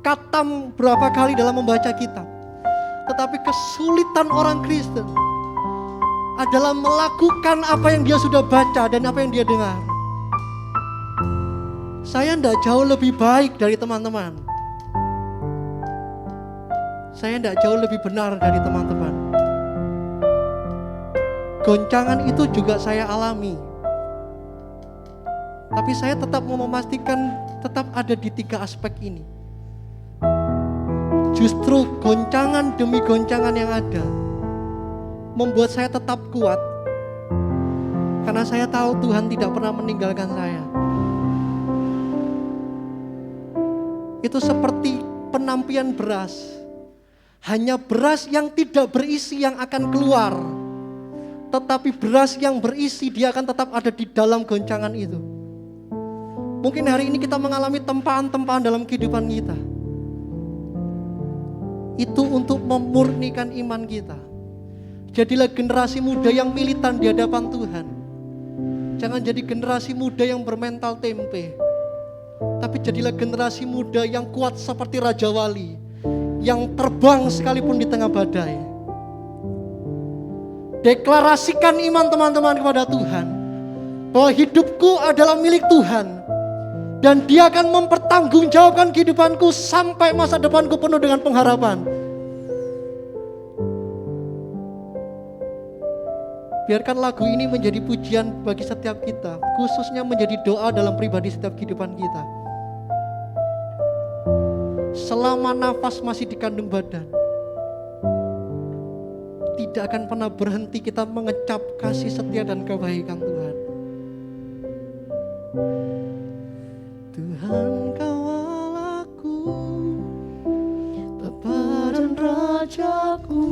Speaker 2: khatam berapa kali dalam membaca kitab. Tetapi kesulitan orang Kristen adalah melakukan apa yang dia sudah baca dan apa yang dia dengar. Saya tidak jauh lebih baik dari teman-teman. Saya tidak jauh lebih benar dari teman-teman. Goncangan itu juga saya alami. Tapi saya tetap mau memastikan tetap ada di 3 aspek ini. Justru goncangan demi goncangan yang ada membuat saya tetap kuat. Karena saya tahu Tuhan tidak pernah meninggalkan saya. Itu seperti penampian beras. Hanya beras yang tidak berisi yang akan keluar. Tetapi beras yang berisi dia akan tetap ada di dalam goncangan itu. Mungkin hari ini kita mengalami tempaan-tempaan dalam kehidupan kita. Itu untuk memurnikan iman kita. Jadilah generasi muda yang militan di hadapan Tuhan. Jangan jadi generasi muda yang bermental tempe. Tapi jadilah generasi muda yang kuat seperti Raja Wali, yang terbang sekalipun di tengah badai. Deklarasikan iman teman-teman kepada Tuhan, bahwa hidupku adalah milik Tuhan, dan Dia akan mempertanggungjawabkan kehidupanku sampai masa depanku penuh dengan pengharapan. Biarkan lagu ini menjadi pujian bagi setiap kita, khususnya menjadi doa dalam pribadi setiap kehidupan kita. Selama nafas masih di kandung badan, tidak akan pernah berhenti kita mengecap kasih setia dan kebaikan Tuhan. Tuhan kawal aku, Bapa dan Rajaku,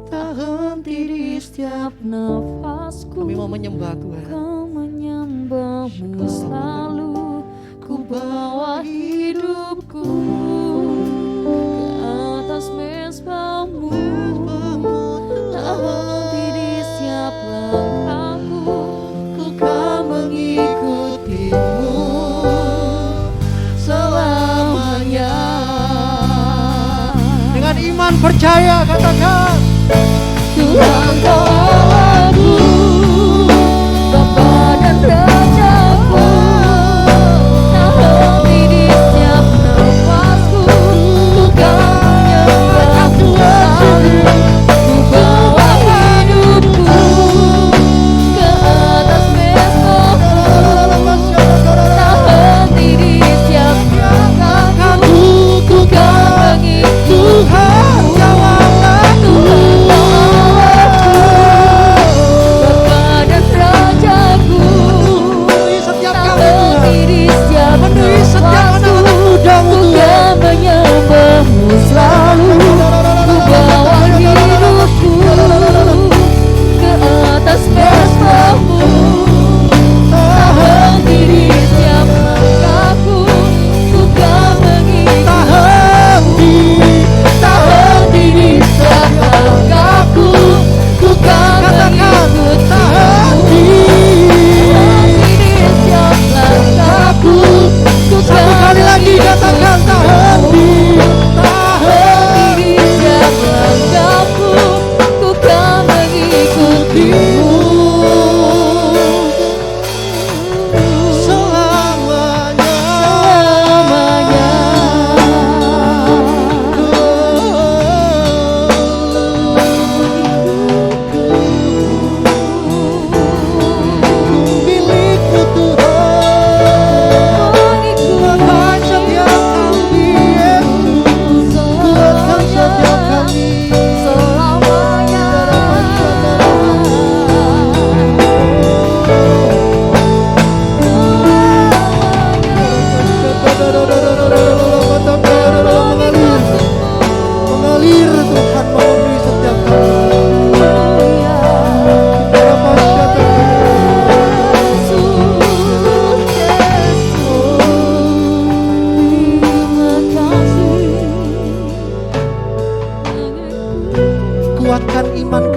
Speaker 2: tak henti di
Speaker 1: setiap nafasku.
Speaker 2: Kami mau menyembah Tuhan.
Speaker 1: Kau menyembahmu selalu. Ku bawa hidupku ke atas mezbamu. Tak henti di setiap langkahku. Ku kan mengikutimu selamanya.
Speaker 2: Dengan iman percaya katakan,
Speaker 1: Tuhan kau Allahku, Bapa dan Rajaku. Tak henti di setiap nafasku. Ku kan menyembahmu selalu. Ku bawa hidupku ke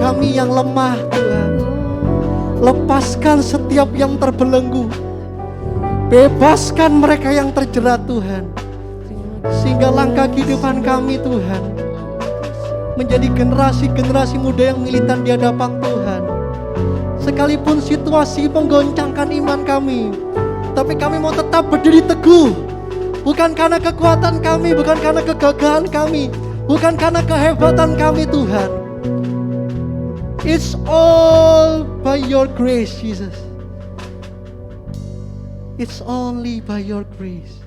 Speaker 2: kami yang lemah Tuhan. Lepaskan setiap yang terbelenggu. Bebaskan mereka yang terjerat Tuhan. Sehingga langkah kehidupan kami Tuhan menjadi generasi-generasi muda yang militan di hadapan Tuhan. Sekalipun situasi menggoncangkan iman kami, tapi kami mau tetap berdiri teguh. Bukan karena kekuatan kami, bukan karena kegagahan kami, bukan karena kehebatan kami Tuhan. It's all by your grace Jesus. It's only by your grace.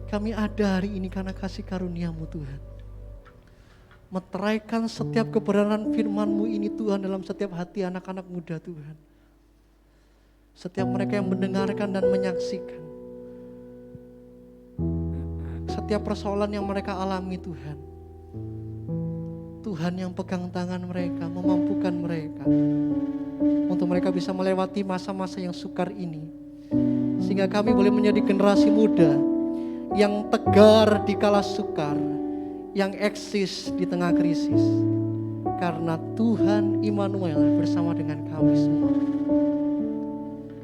Speaker 2: Kami ada hari ini karena kasih karunia-Mu Tuhan. Meteraikan setiap kebenaran firman-Mu ini Tuhan dalam setiap hati anak-anak muda Tuhan. Setiap mereka yang mendengarkan dan menyaksikan. Setiap persoalan yang mereka alami Tuhan. Tuhan yang pegang tangan mereka, memampukan mereka. Untuk mereka bisa melewati masa-masa yang sukar ini. Sehingga kami boleh menjadi generasi muda yang tegar di kala sukar, yang eksis di tengah krisis. Karena Tuhan Immanuel bersama dengan kami semua.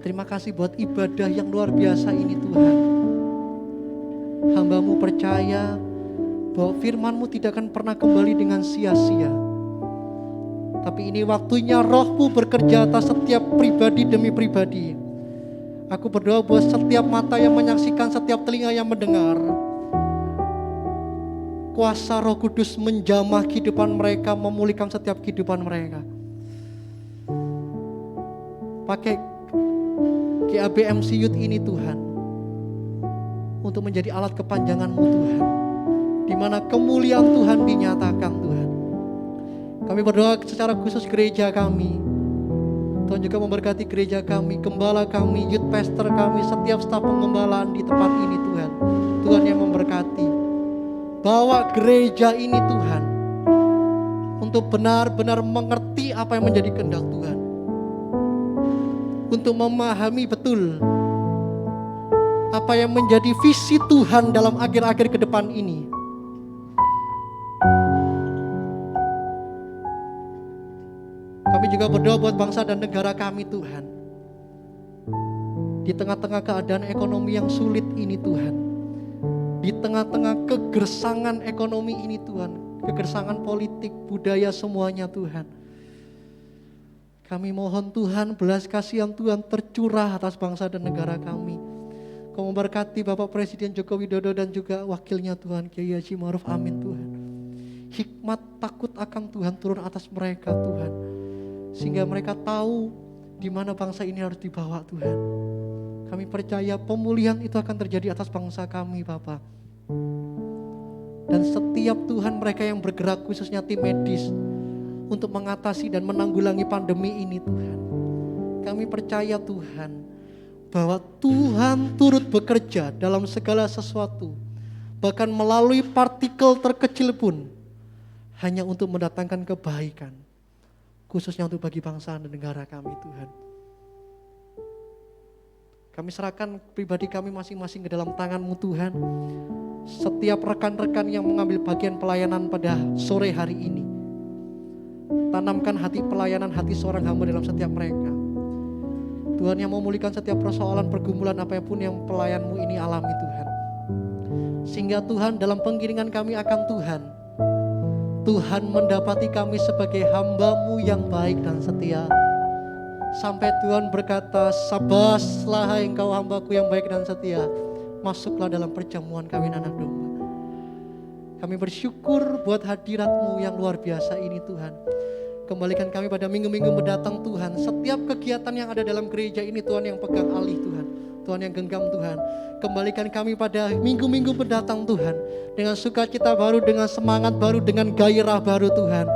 Speaker 2: Terima kasih buat ibadah yang luar biasa ini Tuhan. Hamba-Mu percaya bahwa firman-Mu tidak akan pernah kembali dengan sia-sia. Tapi ini waktunya Roh-Mu bekerja atas setiap pribadi demi pribadi. Aku berdoa buat setiap mata yang menyaksikan, setiap telinga yang mendengar. Kuasa Roh Kudus menjamah kehidupan mereka, memulihkan setiap kehidupan mereka. Pakai GABMC Youth ini Tuhan, untuk menjadi alat kepanjangan-Mu Tuhan, di mana kemuliaan Tuhan dinyatakan Tuhan. Kami berdoa secara khusus gereja kami. Tuhan juga memberkati gereja kami, gembala kami, youth pastor kami, setiap staf pengembalaan di tempat ini Tuhan. Tuhan yang memberkati. Bawa gereja ini Tuhan untuk benar-benar mengerti apa yang menjadi kehendak Tuhan. Untuk memahami betul apa yang menjadi visi Tuhan dalam akhir-akhir ke depan ini. Kami juga berdoa buat bangsa dan negara kami Tuhan. Di tengah-tengah keadaan ekonomi yang sulit ini Tuhan. Di tengah-tengah kegersangan ekonomi ini Tuhan. Kegersangan politik, budaya semuanya Tuhan. Kami mohon Tuhan belas kasihan Tuhan tercurah atas bangsa dan negara kami. Kau memberkati Bapak Presiden Joko Widodo dan juga wakilnya Tuhan Kiai Haji Ma'ruf Amin Tuhan. Hikmat takut akan Tuhan turun atas mereka Tuhan. Sehingga mereka tahu di mana bangsa ini harus dibawa Tuhan. Kami percaya pemulihan itu akan terjadi atas bangsa kami Bapak. Dan setiap Tuhan mereka yang bergerak khususnya tim medis untuk mengatasi dan menanggulangi pandemi ini Tuhan. Kami percaya Tuhan bahwa Tuhan turut bekerja dalam segala sesuatu. Bahkan melalui partikel terkecil pun hanya untuk mendatangkan kebaikan. Khususnya untuk bagi bangsa dan negara kami Tuhan. Kami serahkan pribadi kami masing-masing ke dalam tangan-Mu Tuhan. Setiap rekan-rekan yang mengambil bagian pelayanan pada sore hari ini. Tanamkan hati pelayanan, hati seorang hamba dalam setiap mereka. Tuhan yang memulihkan setiap persoalan, pergumulan apapun yang pelayan-Mu ini alami Tuhan. Sehingga Tuhan dalam penggiringan kami akan Tuhan. Tuhan mendapati kami sebagai hamba-Mu yang baik dan setia. Sampai Tuhan berkata, sabaslah engkau hambaku yang baik dan setia. Masuklah dalam perjamuan kawin anak domba. Kami bersyukur buat hadirat-Mu yang luar biasa ini Tuhan. Kembalikan kami pada minggu-minggu mendatang Tuhan. Setiap kegiatan yang ada dalam gereja ini Tuhan yang pegang alih Tuhan. Tuhan yang genggam Tuhan. Kembalikan kami pada minggu-minggu mendatang Tuhan. Dengan sukacita baru, dengan semangat baru, dengan gairah baru Tuhan.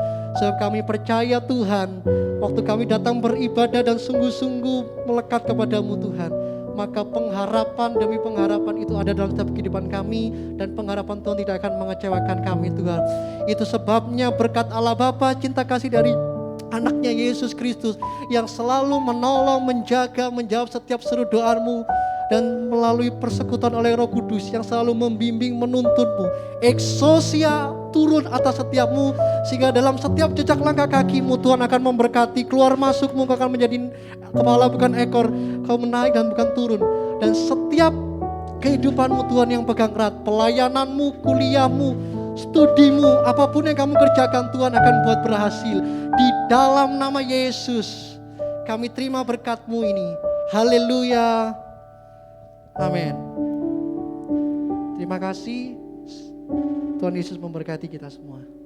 Speaker 2: Sebab kami percaya Tuhan, waktu kami datang beribadah dan sungguh-sungguh melekat kepada-Mu Tuhan, maka pengharapan demi pengharapan itu ada dalam setiap kehidupan kami. Dan pengharapan Tuhan tidak akan mengecewakan kami Tuhan. Itu sebabnya berkat Allah Bapa, cinta kasih dari anaknya Yesus Kristus yang selalu menolong, menjaga, menjawab setiap seru doa-Mu. dan melalui persekutuan oleh Roh Kudus yang selalu membimbing, menuntunmu. Eksosia turun atas setiapmu, sehingga dalam setiap jejak langkah kakimu Tuhan akan memberkati. Keluar masukmu kau akan menjadi kepala bukan ekor, kau menaik dan bukan turun. Dan setiap kehidupanmu Tuhan yang pegang erat, pelayananmu, kuliahmu, studimu, apapun yang kamu kerjakan Tuhan akan buat berhasil. Di dalam nama Yesus kami terima berkat-Mu ini. Haleluya. Amin. Terima kasih. Tuhan Yesus memberkati kita semua.